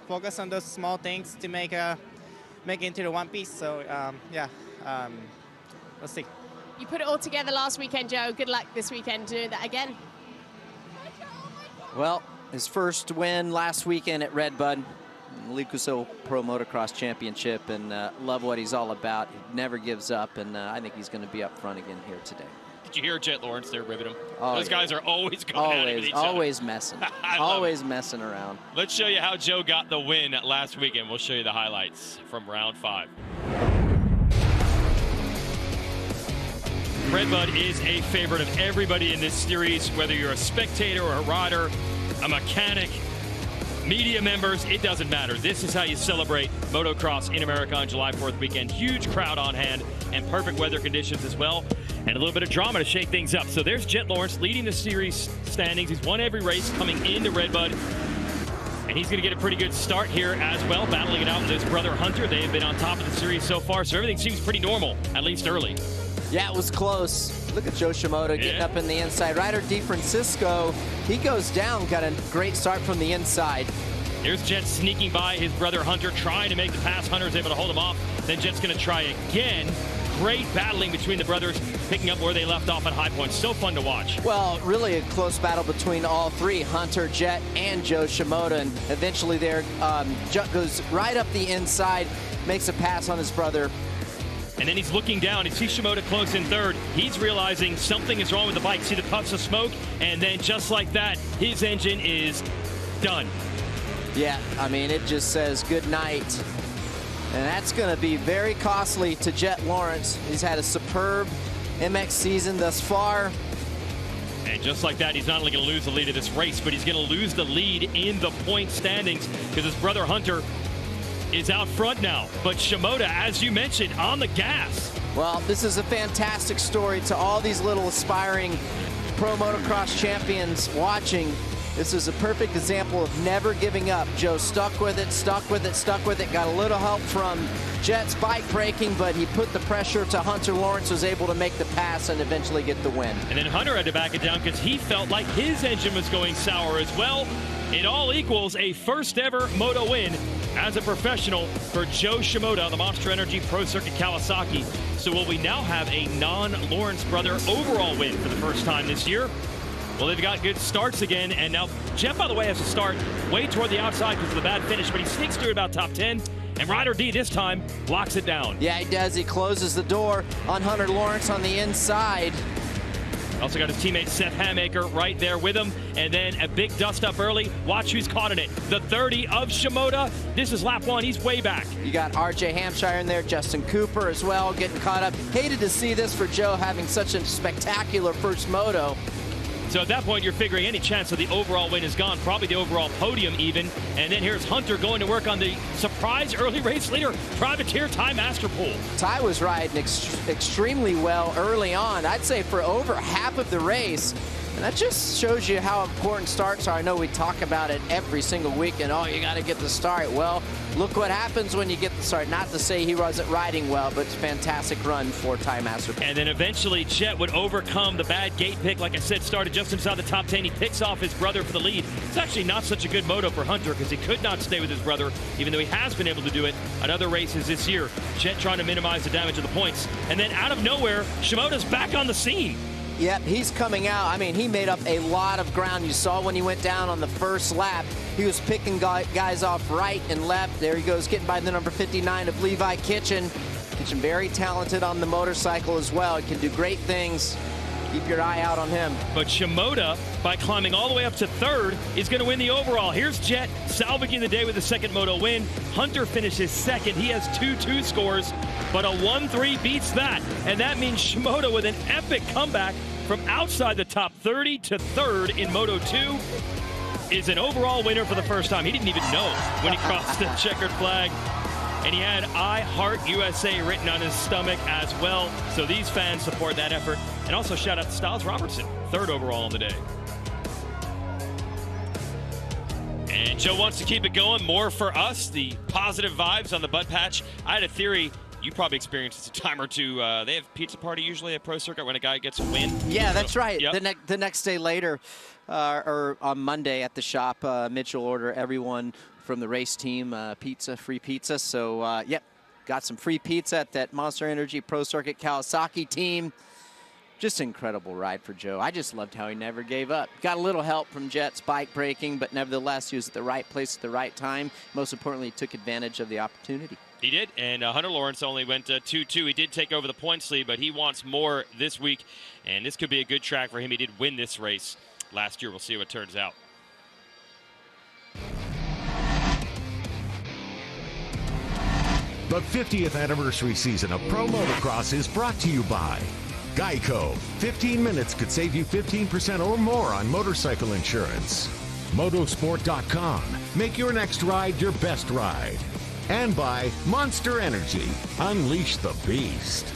those small things to make it into the one piece. So, yeah. Let's see. You put it all together last weekend, Joe. Good luck this weekend doing that again. Well, his first win last weekend at Redbud, Licuso Pro Motocross Championship, and love what he's all about. He never gives up, and I think he's going to be up front again here today. Did you hear Jet Lawrence there ribbit him? Oh, Those guys are always going at it with each always other. Messing. Always messing around. Let's show you how Joe got the win last weekend. We'll show you the highlights from round 5. Redbud is a favorite of everybody in this series, whether you're a spectator or a rider, a mechanic, media members, it doesn't matter. This is how you celebrate motocross in America on July 4th weekend. Huge crowd on hand and perfect weather conditions as well, and a little bit of drama to shake things up. So there's Jet Lawrence leading the series standings. He's won every race coming into Redbud, and he's going to get a pretty good start here as well, battling it out with his brother Hunter. They have been on top of the series so far, so everything seems pretty normal, at least early. Yeah, it was close. Look at Joe Shimoda getting up in the inside. Ryder DeFrancisco, he goes down, got a great start from the inside. Here's Jet sneaking by his brother Hunter, trying to make the pass. Hunter's able to hold him off. Then Jet's going to try again. Great battling between the brothers, picking up where they left off at High Point. So fun to watch. Well, really a close battle between all three, Hunter, Jet, and Joe Shimoda. And eventually there, Jet goes right up the inside, makes a pass on his brother. And then he's looking down. He sees Shimoda close in third. He's realizing something is wrong with the bike. See the puffs of smoke? And then just like that, his engine is done. Yeah, I mean, it just says good night. And that's going to be very costly to Jet Lawrence. He's had a superb MX season thus far. And just like that, he's not only going to lose the lead of this race, but he's going to lose the lead in the point standings because his brother Hunter is out front now. But Shimoda, as you mentioned, on the gas. Well, this is a fantastic story to all these little aspiring pro motocross champions watching. This is a perfect example of never giving up. Joe stuck with it, stuck with it, stuck with it. Got a little help from Jet's bike braking, but he put the pressure to Hunter. Lawrence was able to make the pass and eventually get the win. And then Hunter had to back it down because he felt like his engine was going sour as well. It all equals a first ever moto win as a professional for Joe Shimoda, the Monster Energy Pro Circuit Kawasaki. So will we now have a non-Lawrence brother overall win for the first time this year? Well, they've got good starts again, and now Jeff, by the way, has to start way toward the outside because of the bad finish, but he sneaks through about top 10, and Ryder D this time locks it down. Yeah, he does. He closes the door on Hunter Lawrence on the inside. Also got his teammate Seth Hamaker right there with him, and then a big dust up early. Watch who's caught in it. The 30 of Shimoda. This is lap 1. He's way back. You got RJ Hampshire in there, Justin Cooper as well, getting caught up. Hated to see this for Joe having such a spectacular first moto. So at that point, you're figuring any chance of the overall win is gone, probably the overall podium even. And then here's Hunter going to work on the surprise early race leader, Privateer Ty Masterpool. Ty was riding extremely well early on, I'd say for over half of the race. And that just shows you how important starts are. I know we talk about it every single week, and oh, you got to get the start. Well, look what happens when you get the start. Not to say he wasn't riding well, but it's a fantastic run for Ty Masterpool. And then eventually Jet would overcome the bad gate pick. Like I said, started just inside the top 10. He picks off his brother for the lead. It's actually not such a good moto for Hunter because he could not stay with his brother, even though he has been able to do it on other races this year. Jet trying to minimize the damage of the points. And then out of nowhere, Shimoda's back on the scene. Yep, he's coming out. I mean, he made up a lot of ground. You saw when he went down on the first lap, he was picking guys off right and left. There he goes, getting by the number 59 of Levi Kitchen. Kitchen very talented on the motorcycle as well. He can do great things. Keep your eye out on him. But Shimoda, by climbing all the way up to third, is going to win the overall. Here's Jet salvaging the day with a second moto win. Hunter finishes second. He has 2-2 scores, but a 1-3 beats that. And that means Shimoda with an epic comeback from outside the top 30 to third in Moto 2 is an overall winner for the first time. He didn't even know when he crossed the checkered flag. And he had I Heart USA written on his stomach as well. So these fans support that effort. And also shout out to Styles Robertson, third overall on the day. And Joe wants to keep it going. More for us, the positive vibes on the butt patch. I had a theory. You probably experienced this a time or two. They have pizza party usually at Pro Circuit when a guy gets a win. Yeah, that's right. Yep. The next day later, or on Monday at the shop, Mitch will order everyone from the race team pizza, free pizza. So, yep, got some free pizza at that Monster Energy Pro Circuit Kawasaki team. Just an incredible ride for Joe. I just loved how he never gave up. Got a little help from Jet's bike braking, but nevertheless, he was at the right place at the right time. Most importantly, he took advantage of the opportunity. He did, and Hunter Lawrence only went 2-2. He did take over the points lead, but he wants more this week, and this could be a good track for him. He did win this race last year. We'll see how it turns out. The 50th anniversary season of Pro Motocross is brought to you by Geico. 15 minutes could save you 15% or more on motorcycle insurance. Motosport.com. Make your next ride your best ride. And by Monster Energy. Unleash the beast.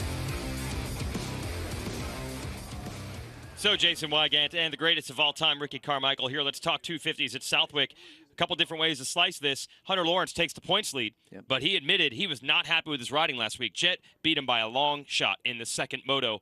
So Jason Wygant and the greatest of all time, Ricky Carmichael here. Let's talk 250s at Southwick. A couple different ways to slice this. Hunter Lawrence takes the points lead, but he admitted he was not happy with his riding last week. Jet beat him by a long shot in the second moto.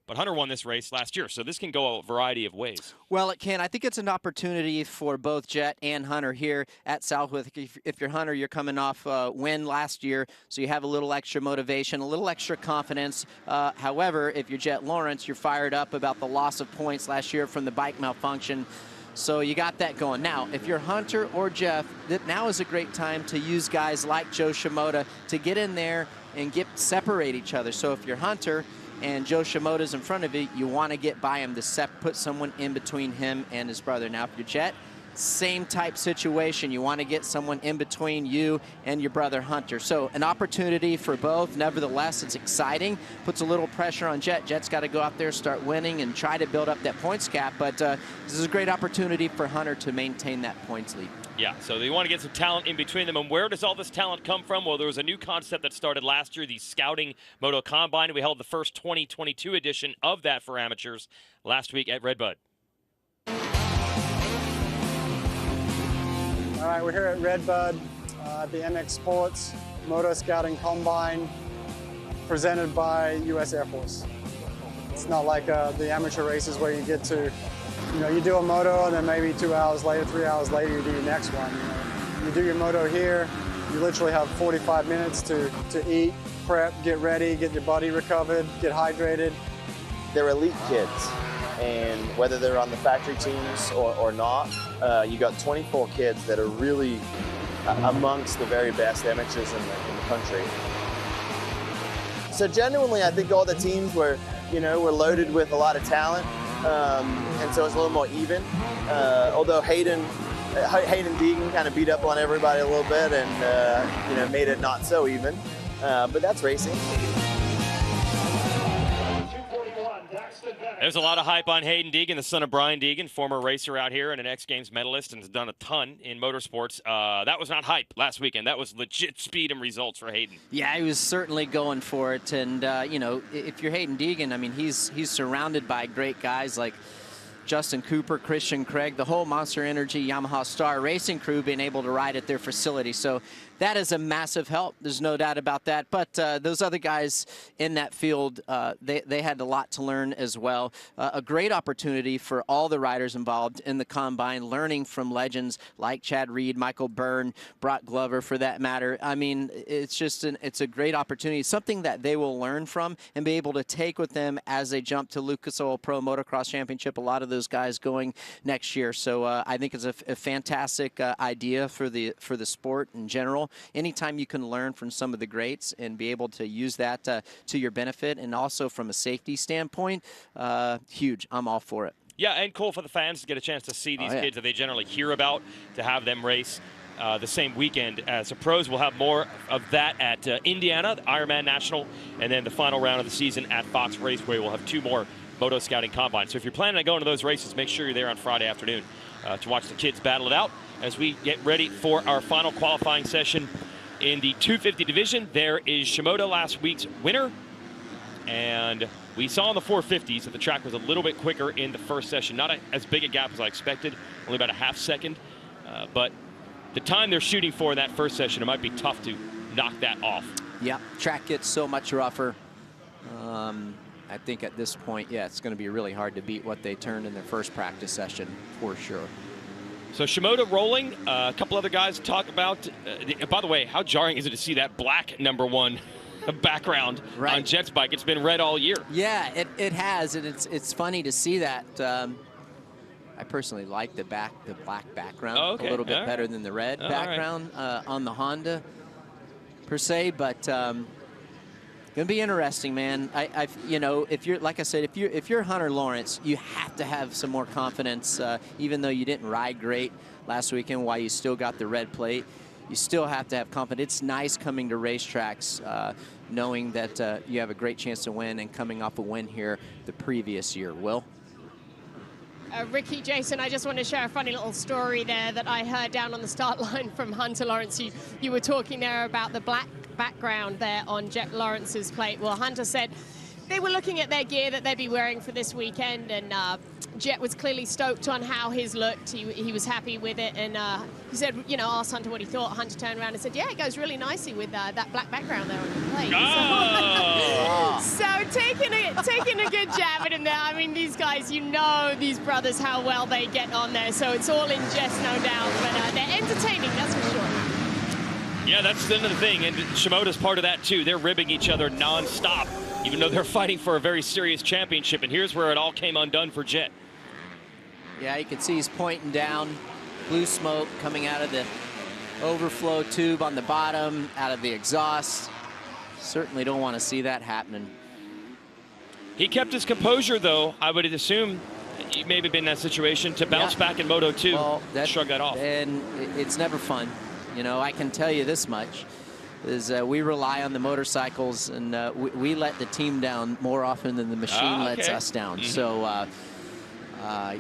But Hunter won this race last year, so this can go a variety of ways. Well, it can. I think it's an opportunity for both Jet and Hunter here at Southwick. If you're Hunter, you're coming off a win last year, so you have a little extra motivation, a little extra confidence. However, if you're Jet Lawrence, you're fired up about the loss of points last year from the bike malfunction. So you got that going. Now, if you're Hunter or Jeff, now is a great time to use guys like Joe Shimoda to get in there and separate each other. So if you're Hunter and Joe Shimoda's in front of you, you want to get by him to put someone in between him and his brother. Now, if you're Jet, same type situation. You want to get someone in between you and your brother Hunter. So an opportunity for both. Nevertheless, it's exciting. Puts a little pressure on Jet. Jet's got to go out there, start winning, and try to build up that points gap. But this is a great opportunity for Hunter to maintain that points lead. Yeah, so they want to get some talent in between them. And where does all this talent come from? Well, there was a new concept that started last year, the Scouting Moto Combine. We held the first 2022 edition of that for amateurs last week at Redbud. All right, we're here at Redbud at the MX Sports Moto Scouting Combine presented by U.S. Air Force. It's not like the amateur races where you get to, you do a moto and then maybe 2 hours later, 3 hours later, you do your next one. You do your moto here, you literally have 45 minutes to eat, prep, get ready, get your body recovered, get hydrated. They're elite kids, and whether they're on the factory teams or not, you got 24 kids that are really amongst the very best amateurs in the country. So genuinely, I think all the teams were loaded with a lot of talent, and so it's a little more even. Although Hayden Deegan kind of beat up on everybody a little bit and made it not so even, but that's racing. There's a lot of hype on Hayden Deegan, the son of Brian Deegan, former racer out here and an X Games medalist and has done a ton in motorsports. That was not hype last weekend. That was legit speed and results for Hayden. Yeah, he was certainly going for it. And, if you're Hayden Deegan, I mean, he's surrounded by great guys like Justin Cooper, Christian Craig, the whole Monster Energy Yamaha Star Racing crew being able to ride at their facility. So that is a massive help. There's no doubt about that. But those other guys in that field, they had a lot to learn as well. A great opportunity for all the riders involved in the Combine, learning from legends like Chad Reed, Michael Byrne, Brock Glover for that matter. I mean, it's a great opportunity, something that they will learn from and be able to take with them as they jump to Lucas Oil Pro Motocross Championship. A lot of those guys going next year. So I think it's a fantastic idea for the sport in general. Anytime you can learn from some of the greats and be able to use that to your benefit, and also from a safety standpoint, huge. I'm all for it. Yeah, and cool for the fans to get a chance to see these kids that they generally hear about, to have them race the same weekend as the pros. We'll have more of that at Indiana, the Ironman National, and then the final round of the season at Fox Raceway. We'll have 2 more Moto Scouting Combines. So if you're planning on going to those races, make sure you're there on Friday afternoon to watch the kids battle it out as we get ready for our final qualifying session in the 250 division. There is Shimoda, last week's winner, and we saw in the 450s that the track was a little bit quicker in the first session. Not as big a gap as I expected, only about a half second, but the time they're shooting for in that first session, it might be tough to knock that off. Yeah, track gets so much rougher. I think at this point, yeah, it's going to be really hard to beat what they turned in their first practice session, for sure. So Shimoda rolling, a couple other guys to talk about. By the way, how jarring is it to see that black #1 background on Jet's bike? It's been red all year. Yeah, it has, and it's funny to see that. I personally like the black background a little bit better than the red background on the Honda per se, but gonna be interesting, man. If you're, like I said, if you're Hunter Lawrence, you have to have some more confidence. Even though you didn't ride great last weekend, while you still got the red plate, you still have to have confidence. It's nice coming to racetracks knowing that you have a great chance to win, and coming off a win here the previous year. Will? Ricky, Jason, I just want to share a funny little story there that I heard down on the start line from Hunter Lawrence. You were talking there about the black background there on Jet Lawrence's plate. Well, Hunter said they were looking at their gear that they'd be wearing for this weekend, and Jet was clearly stoked on how his looked. He was happy with it, and he said, asked Hunter what he thought. Hunter turned around and said, yeah, it goes really nicely with that black background there on the plate. Oh. So taking a good jab at him there. I mean, these guys, these brothers, how well they get on there. So it's all in jest, no doubt, but they're entertaining, that's for sure. Yeah, that's another thing, and Shimoda's part of that too. They're ribbing each other non-stop, even though they're fighting for a very serious championship, and here's where it all came undone for Jet. Yeah, you can see he's pointing down, blue smoke coming out of the overflow tube on the bottom, out of the exhaust. Certainly don't want to see that happening. He kept his composure, though. I would assume he maybe been in that situation to bounce back in Moto 2, shrug that off. And it's never fun. I can tell you this much, is we rely on the motorcycles, and we let the team down more often than the machine lets us down. Mm-hmm. So,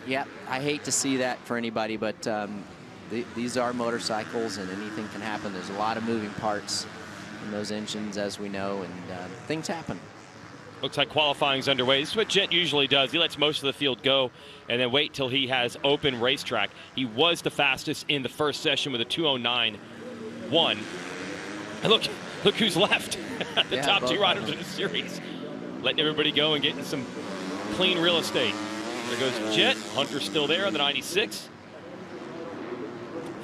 yeah, I hate to see that for anybody, but these are motorcycles, and anything can happen. There's a lot of moving parts in those engines, as we know, and things happen. Looks like qualifying's underway. This is what Jet usually does. He lets most of the field go and then wait till he has open racetrack. He was the fastest in the first session with a 2:09.1. And look who's left. The top two riders of the series. Letting everybody go and getting some clean real estate. There goes Jet. Hunter's still there on the 96.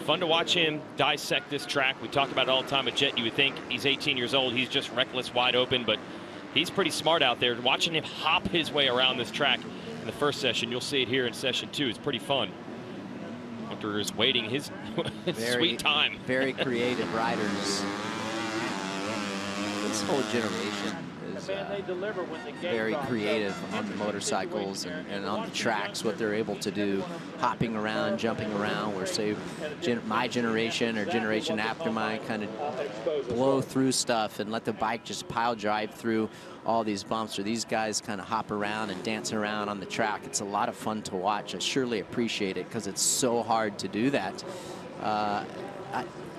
Fun to watch him dissect this track. We talk about it all the time with Jet. You would think he's 18 years old. He's just reckless, wide open, but he's pretty smart out there. Watching him hop his way around this track in the first session, you'll see it here in session 2. It's pretty fun. Hunter is waiting his sweet time. Very creative riders. This whole generation is very creative on the motorcycles and on the tracks, what they're able to do, hopping around, jumping around, where say my generation or generation after mine kind of blow through stuff and let the bike just pile drive through all these bumps, or these guys kind of hop around and dance around on the track. It's a lot of fun to watch. I surely appreciate it because it's so hard to do that.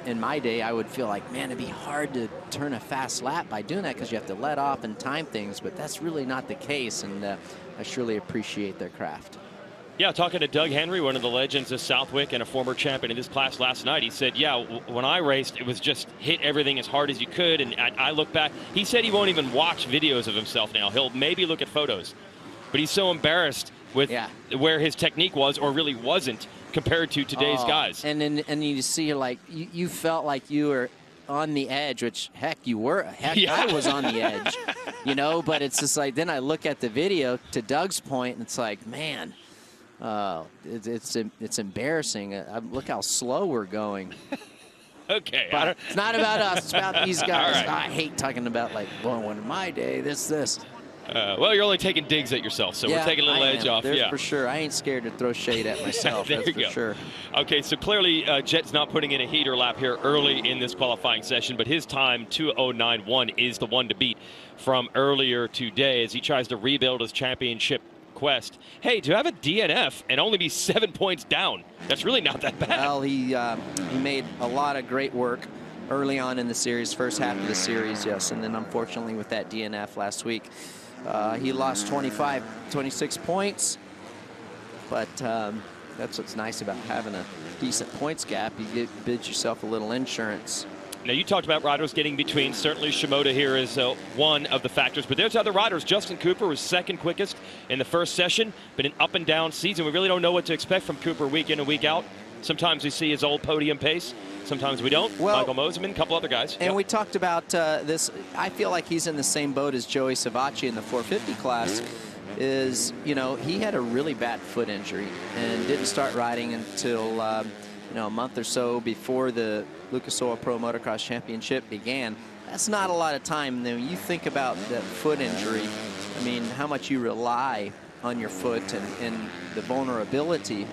In my day, I would feel like, man, it'd be hard to turn a fast lap by doing that because you have to let off and time things, but that's really not the case, and I surely appreciate their craft. Yeah, talking to Doug Henry, one of the legends of Southwick and a former champion in this class last night, he said, yeah, when I raced, it was just hit everything as hard as you could, and I look back, he said he won't even watch videos of himself now. He'll maybe look at photos, but he's so embarrassed with where his technique was or really wasn't compared to today's guys. And you see, like, you felt like you were on the edge, which, heck, you were. Heck, I was on the edge, you know, but it's just like, then I look at the video, to Doug's point, and it's like, man, it's embarrassing. Look how slow we're going. Okay. But it's not about us. It's about these guys. Right. I hate talking about, like, well, in my day, this. Well, you're only taking digs at yourself, so we're taking a little edge off. For sure. I ain't scared to throw shade at myself. There that's you for go. sure. Okay, so clearly Jet's not putting in a heater lap here early in this qualifying session, but his time, 2:09.1, is the one to beat from earlier today as he tries to rebuild his championship quest. Hey, to have a DNF and only be 7 points down, that's really not that bad. Well, he made a lot of great work early on in the series, first half of the series, yes, and then unfortunately with that DNF last week, he lost 26 points, but that's what's nice about having a decent points gap. You bid yourself a little insurance. Now, you talked about riders getting between. Certainly Shimoda here is one of the factors, but there's other riders. Justin Cooper was second quickest in the first session, but an up and down season. We really don't know what to expect from Cooper week in and week out. Sometimes we see his old podium pace. Sometimes we don't. Well, Michael Moseman, a couple other guys. And we talked about this. I feel like he's in the same boat as Joey Savacci in the 450 class. Is, you know, he had a really bad foot injury and didn't start riding until, you know, a month or so before the Lucas Oil Pro Motocross Championship began. That's not a lot of time. When you think about that foot injury, I mean, how much you rely on your foot and the vulnerability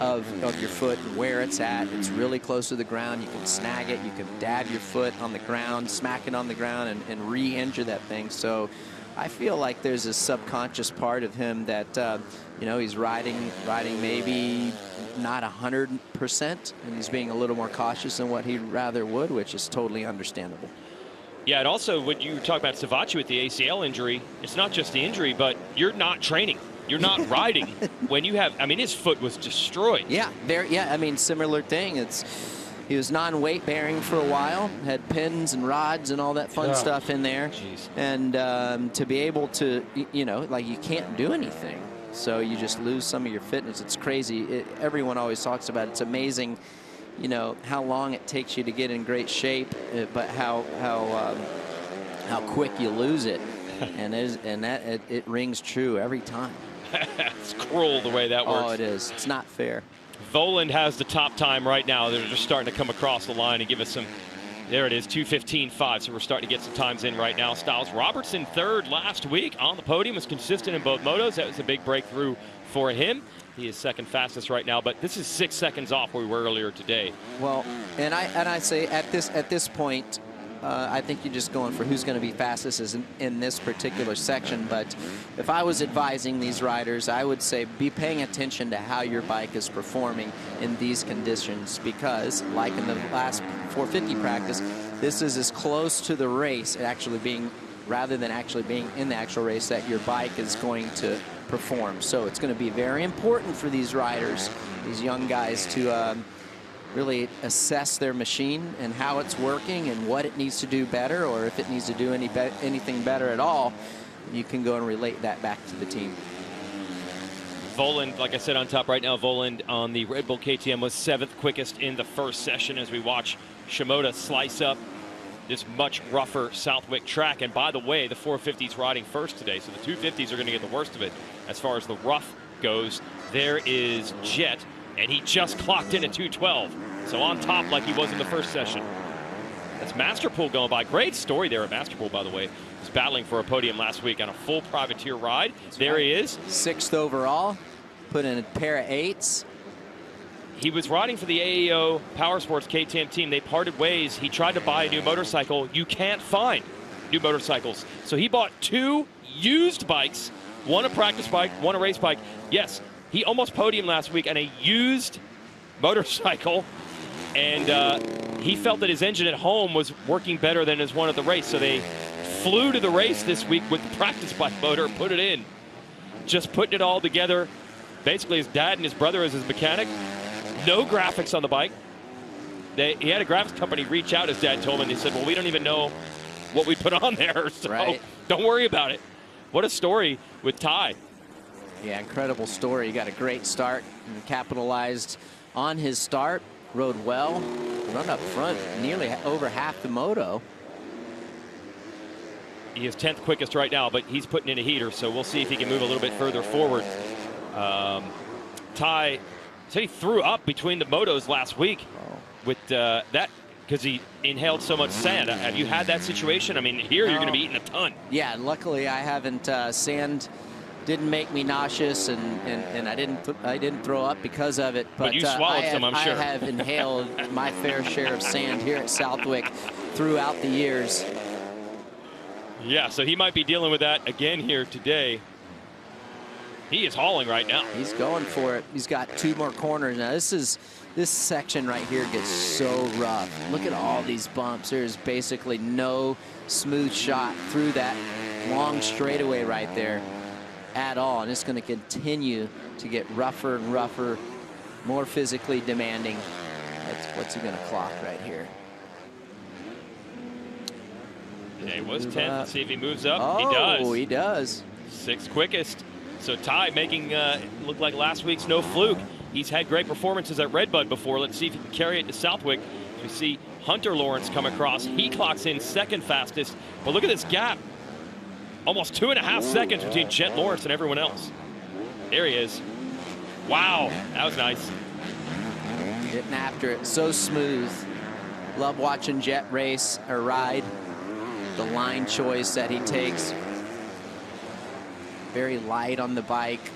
of your foot and where it's at. It's really close to the ground. You can snag it. You can dab your foot on the ground, smack it on the ground, and re-injure that thing. So I feel like there's a subconscious part of him that, you know, he's riding maybe not 100%, and he's being a little more cautious than what he rather would, which is totally understandable. Yeah, and also when you talk about Savacci with the ACL injury, it's not just the injury, but you're not training. You're not riding when you have, I mean, his foot was destroyed. Yeah, I mean, similar thing. He was non-weight bearing for a while, had pins and rods and all that fun stuff in there. Jeez. And to be able to, you know, like, you can't do anything. So you just lose some of your fitness. It's crazy. Everyone always talks about it. It's amazing, you know, how long it takes you to get in great shape, but how quick you lose it. And it rings true every time. It's cruel the way that works. Oh, it is. It's not fair. Voland has the top time right now. They're just starting to come across the line and give us some. There it is, 2:15.5. So we're starting to get some times in right now. Styles Robertson third last week on the podium, was consistent in both motos. That was a big breakthrough for him. He is second fastest right now, but this is 6 seconds off where we were earlier today. Well, and I say at this point, I think you're just going for who's going to be fastest in this particular section. But if I was advising these riders, I would say be paying attention to how your bike is performing in these conditions, because like in the last 450 practice, this is as close to the race actually being rather than actually being in the actual race, that your bike is going to perform. So it's going to be very important for these riders, these young guys, to really assess their machine and how it's working and what it needs to do better, or if it needs to do anything better at all. You can go and relate that back to the team. Voland, like I said, on top right now. Voland on the Red Bull KTM was 7th quickest in the first session as we watch Shimoda slice up this much rougher Southwick track. And by the way, the 450's riding first today, so the 250s are going to get the worst of it as far as the rough goes. There is Jet, and he just clocked in at 212, so on top like he was in the first session. That's Masterpool going by. Great story there at Masterpool, by the way. He's battling for a podium last week on a full privateer ride. There he is. 6th overall, put in a pair of 8s. He was riding for the AEO Power Sports KTM team. They parted ways. He tried to buy a new motorcycle. You can't find new motorcycles. So he bought 2 used bikes, one a practice bike, one a race bike. Yes, he almost podiumed last week on a used motorcycle. And he felt that his engine at home was working better than his one at the race. So they flew to the race this week with the practice bike motor, put it in. Just putting it all together. Basically, his dad and his brother as his mechanic. No graphics on the bike. He had a graphics company reach out, his dad told him, and they said, well, we don't even know what we put on there, so don't worry about it. What a story with Ty. Yeah, incredible story. He got a great start and capitalized on his start, rode well, run up front, nearly over half the moto. He is 10th quickest right now, but he's putting in a heater, so we'll see if he can move a little bit further forward. Ty said he threw up between the motos last week with that because he inhaled so much sand. Have you had that situation? I mean, here you're going to be eating a ton. Yeah, luckily I haven't. Sand didn't make me nauseous, and I didn't throw up because of it. But you swallowed some, I'm sure. I have inhaled my fair share of sand here at Southwick throughout the years. Yeah, so he might be dealing with that again here today. He is hauling right now. He's going for it. He's got 2 more corners. Now this section right here gets so rough. Look at all these bumps. There's basically no smooth shot through that long straightaway right there at all. And it's going to continue to get rougher and rougher, more physically demanding. What's he going to clock right here? Yeah, he was 10th. Let's see if he moves up. Oh, he does. He does. 6th quickest. So Ty making look like last week's no fluke. He's had great performances at Redbud before. Let's see if he can carry it to Southwick. We see Hunter Lawrence come across. He clocks in 2nd fastest. But look at this gap. Almost 2.5 seconds between Jet Lawrence and everyone else. There he is. Wow, that was nice. Getting after it, so smooth. Love watching Jet race or ride. The line choice that he takes. Very light on the bike,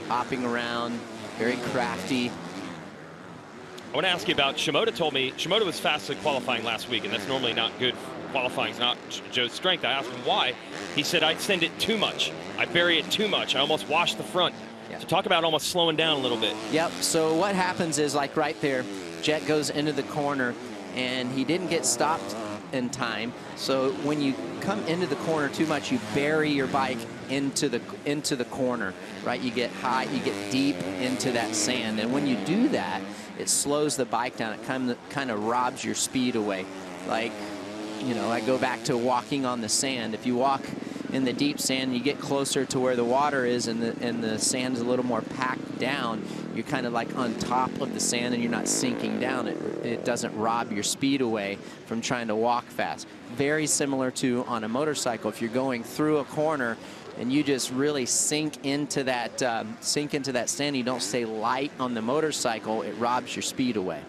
hopping around, very crafty. I want to ask you about Shimoda. Told me Shimoda was fast at qualifying last week, and that's normally not good. Qualifying is not Joe's strength. I asked him why. He said, I send it too much. I bury it too much. I almost wash the front. Yeah. So talk about almost slowing down a little bit. Yep, so what happens is, like right there, Jet goes into the corner, and he didn't get stopped in time. So when you come into the corner too much, you bury your bike into the corner, right? You get high, you get deep into that sand, and when you do that, it slows the bike down. It kind of robs your speed away. Like, you know, I go back to walking on the sand. If you walk in the deep sand, you get closer to where the water is, and the sand is a little more packed down. You're kind of like on top of the sand, and you're not sinking down. It doesn't rob your speed away from trying to walk fast. Very similar to on a motorcycle. If you're going through a corner and you just really sink into that sand, you don't stay light on the motorcycle, it robs your speed away.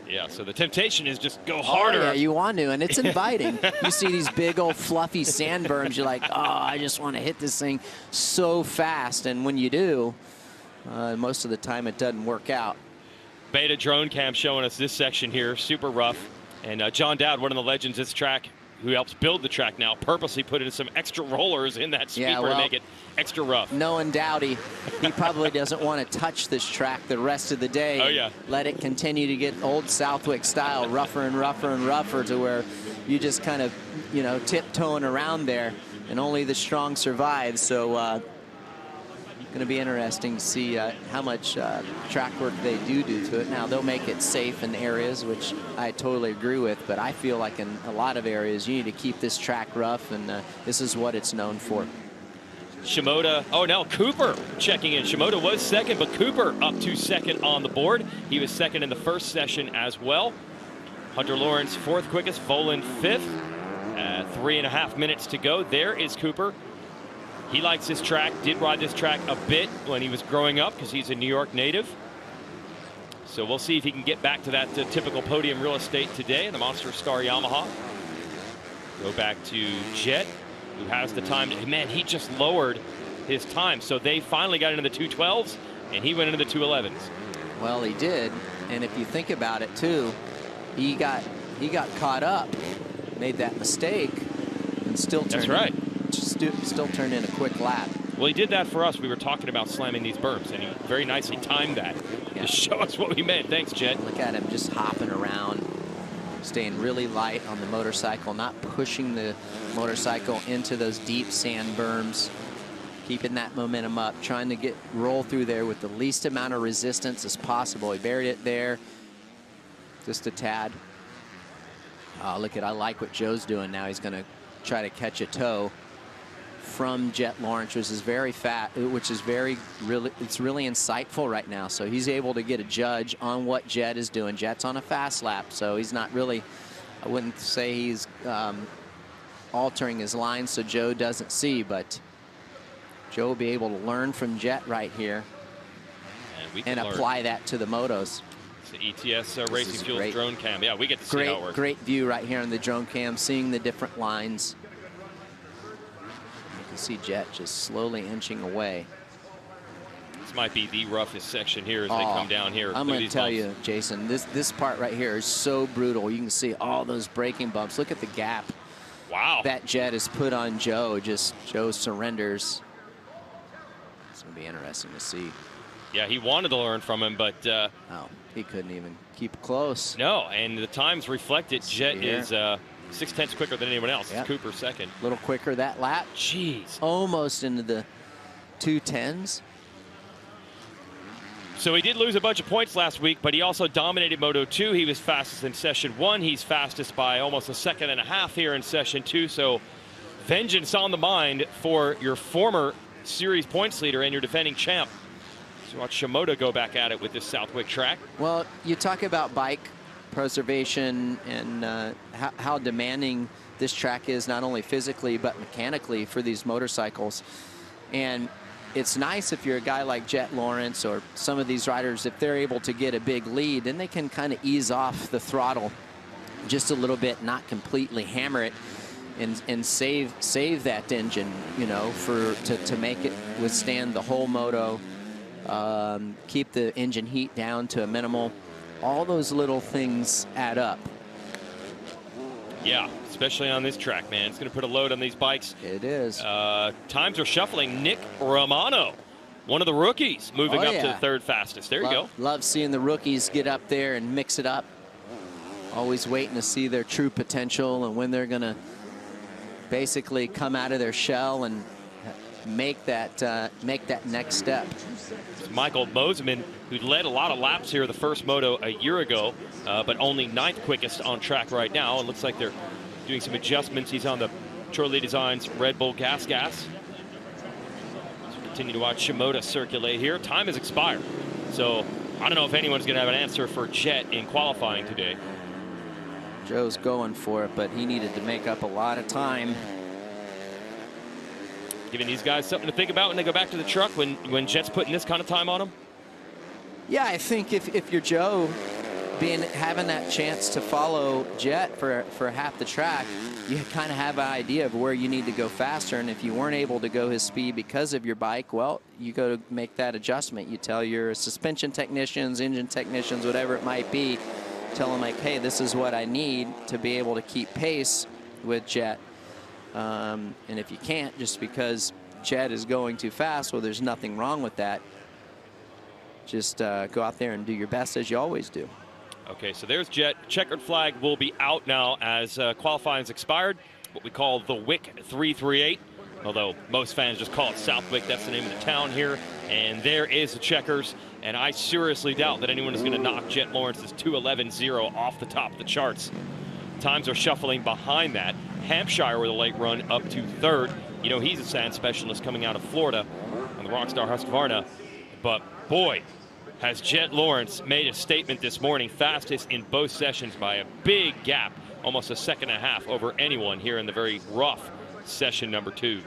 Yeah, so the temptation is just go harder. Oh, yeah, you want to, and it's inviting. You see these big old fluffy sand berms, you're like, oh, I just want to hit this thing so fast. And when you do, most of the time it doesn't work out. Beta drone cam showing us this section here, super rough. And John Dowd, one of the legends of this track, who helps build the track now, purposely put in some extra rollers in that speedway to make it extra rough. Knowing Dowdy, he probably doesn't want to touch this track the rest of the day. Oh, yeah. Let it continue to get old Southwick style, rougher and rougher and rougher, to where you just kind of, you know, tiptoeing around there. and only the strong survive. So going to be interesting to see how much track work they do to it. Now, they'll make it safe in areas, which I totally agree with, but I feel like in a lot of areas you need to keep this track rough, and this is what it's known for. Shimoda, oh, now Cooper checking in. Shimoda was second, but Cooper up to second on the board. He was second in the first session as well. Hunter Lawrence fourth quickest, Volan fifth. 3.5 minutes to go. There is Cooper. He likes this track, did ride this track a bit when he was growing up because he's a New York native. So we'll see if he can get back to that typical podium real estate today in the Monster Star Yamaha. Go back to Jet, who has the time. Man, he just lowered his time. So they finally got into the 212s, and he went into the 211s. Well, he did. And if you think about it, too, he got caught up, made that mistake, and still turned. That's right. Still turned in a quick lap. Well, he did that for us. We were talking about slamming these berms, and he very nicely timed that to show us what we meant. Thanks, Jet. Look at him just hopping around, staying really light on the motorcycle, not pushing the motorcycle into those deep sand berms, keeping that momentum up, trying to roll through there with the least amount of resistance as possible. He buried it there, just a tad. Look at, I like what Joe's doing now. He's going to try to catch a toe from Jet Lawrence, which is very it's really insightful right now. So he's able to get a judge on what Jet is doing. Jet's on a fast lap, so he's not really, I wouldn't say he's altering his line so Joe doesn't see, but Joe will be able to learn from Jet right here and apply that to the motos. It's the ETS Racing Fuels drone cam. Yeah, we get to see how it works. Great view right here on the drone cam, seeing the different lines. You can see Jet just slowly inching away. This might be the roughest section here as they come down here. I'm going to tell you, Jason, this part right here is so brutal. You can see all those braking bumps. Look at the gap. Wow. That Jet has put on Joe. Just Joe surrenders. It's going to be interesting to see. Yeah, he wanted to learn from him, but he couldn't even keep close. No, and the times reflect it. Jet is 0.6 quicker than anyone else. Yep. Cooper second. A little quicker that lap. Jeez. Almost into the 210s. So he did lose a bunch of points last week, but he also dominated Moto 2. He was fastest in Session 1. He's fastest by almost a second and a half here in Session 2. So vengeance on the mind for your former series points leader and your defending champ. So watch Shimoda go back at it with this Southwick track. Well, you talk about bike preservation and how demanding this track is, not only physically but mechanically for these motorcycles. And it's nice if you're a guy like Jet Lawrence or some of these riders, if they're able to get a big lead, then they can kind of ease off the throttle just a little bit, not completely hammer it, and save that engine, you know, to make it withstand the whole moto. Keep the engine heat down to a minimal. All those little things add up. Yeah, especially on this track, man. It's going to put a load on these bikes. It is. Times are shuffling. Nick Romano, one of the rookies, moving up to the third fastest. There you go. Love seeing the rookies get up there and mix it up. Always waiting to see their true potential and when they're going to basically come out of their shell and make that next step. It's Michael Bozeman, who led a lot of laps here the first moto a year ago, but only 9th quickest on track right now. It looks like they're doing some adjustments. He's on the Chorley Designs Red Bull Gas. So continue to watch Shimoda circulate here. Time has expired, so I don't know if anyone's going to have an answer for Jet in qualifying today. Joe's going for it, but he needed to make up a lot of time. Giving these guys something to think about when they go back to the truck when Jet's putting this kind of time on them? Yeah, I think if you're Joe, having that chance to follow Jet for half the track, you kind of have an idea of where you need to go faster. And if you weren't able to go his speed because of your bike, well, you go to make that adjustment. You tell your suspension technicians, engine technicians, whatever it might be, tell them like, hey, this is what I need to be able to keep pace with Jet. And if you can't, just because Jet is going too fast, well, there's nothing wrong with that. Just go out there and do your best as you always do. Okay, so there's Jet. Checkered flag will be out now as qualifying has expired. What we call the Wick 338. although most fans just call it Southwick. That's the name of the town here. And there is the checkers. And I seriously doubt that anyone is going to knock Jet Lawrence's 2:11.0 off the top of the charts. Times are shuffling behind that. Hampshire with a late run up to third. You know, he's a sand specialist coming out of Florida on the Rockstar Husqvarna. But boy, has Jet Lawrence made a statement this morning. Fastest in both sessions by a big gap, almost a second and a half over anyone here in the very rough session number 2.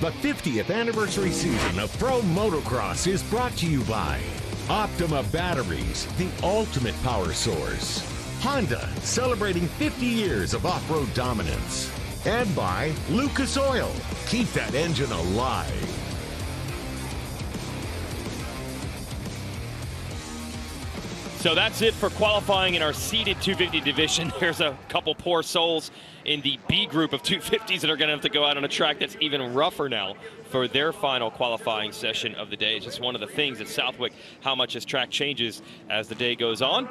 The 50th anniversary season of Pro Motocross is brought to you by Optima Batteries, the ultimate power source. Honda, celebrating 50 years of off-road dominance. And by Lucas Oil. Keep that engine alive. So that's it for qualifying in our seeded 250 division. There's a couple poor souls in the B group of 250s that are going to have to go out on a track that's even rougher now for their final qualifying session of the day. It's just one of the things at Southwick, how much this track changes as the day goes on.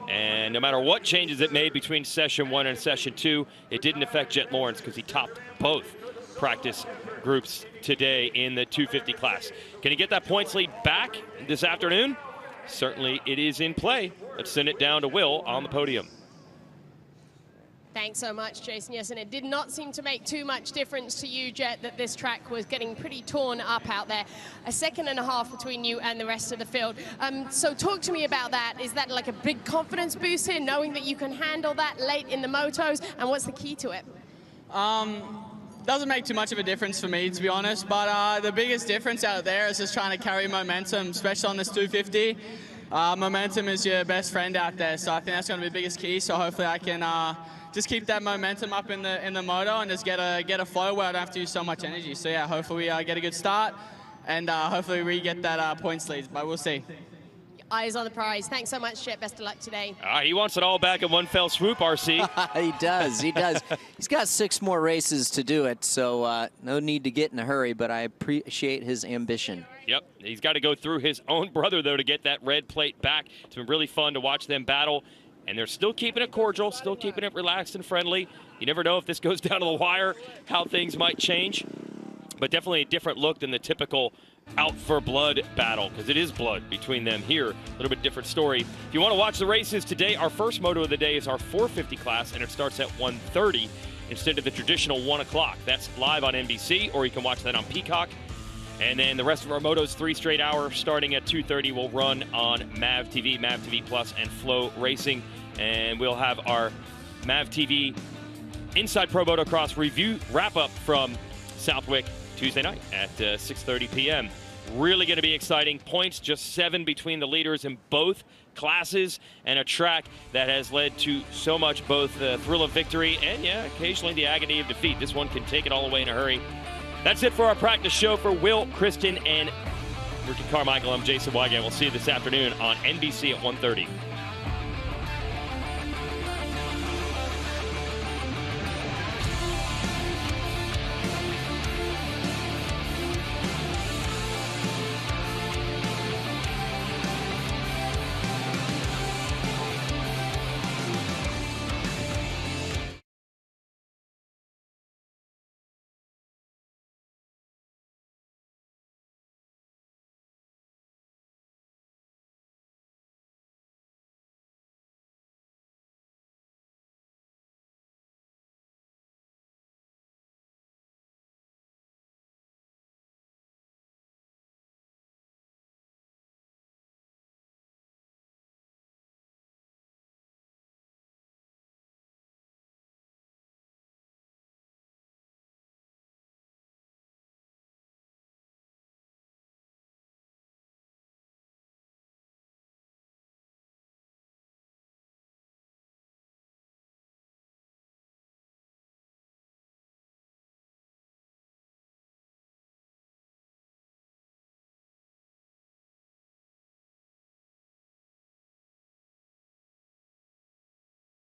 And no matter what changes it made between session 1 and session 2, it didn't affect Jet Lawrence because he topped both practice groups today in the 250 class. Can he get that points lead back this afternoon? Certainly it is in play. Let's send it down to Will on the podium. Thanks so much, Jason. Yes, and it did not seem to make too much difference to you, Jet, that this track was getting pretty torn up out there. A second and a half between you and the rest of the field. So talk to me about that. Is that like a big confidence boost here, knowing that you can handle that late in the motos? And what's the key to it? Doesn't make too much of a difference for me, to be honest, but the biggest difference out there is just trying to carry momentum, especially on this 250. Momentum is your best friend out there, so I think that's going to be the biggest key. So hopefully I can just keep that momentum up in the moto and just get a flow where I don't have to use so much energy. So yeah, hopefully we get a good start, and hopefully we get that points lead, but we'll see. Eyes on the prize. Thanks so much, Jet. Best of luck today. He wants it all back in one fell swoop, RC. He does. He does. He's got 6 more races to do it, so no need to get in a hurry, but I appreciate his ambition. Yep. He's got to go through his own brother, though, to get that red plate back. It's been really fun to watch them battle, and they're still keeping it cordial, still keeping it relaxed and friendly. You never know if this goes down to the wire, how things might change, but definitely a different look than the typical out for blood battle, because it is blood between them here. A little bit different story. If you want to watch the races today, our first moto of the day is our 450 class, and it starts at 1:30 instead of the traditional 1 o'clock. That's live on NBC, or you can watch that on Peacock. And then the rest of our motos, 3 straight hours, starting at 2:30, will run on MAV TV, MAV TV Plus, and FloRacing. And we'll have our MAV TV Inside Pro Motocross review wrap-up from Southwick Tuesday night at 6:30 p.m. Really going to be exciting. Points just 7 between the leaders in both classes, and a track that has led to so much, both the thrill of victory and, yeah, occasionally the agony of defeat. This one can take it all away in a hurry. That's it for our practice show. For Will, Kristen, and Ricky Carmichael, I'm Jason Wygant. We'll see you this afternoon on NBC at 1:30.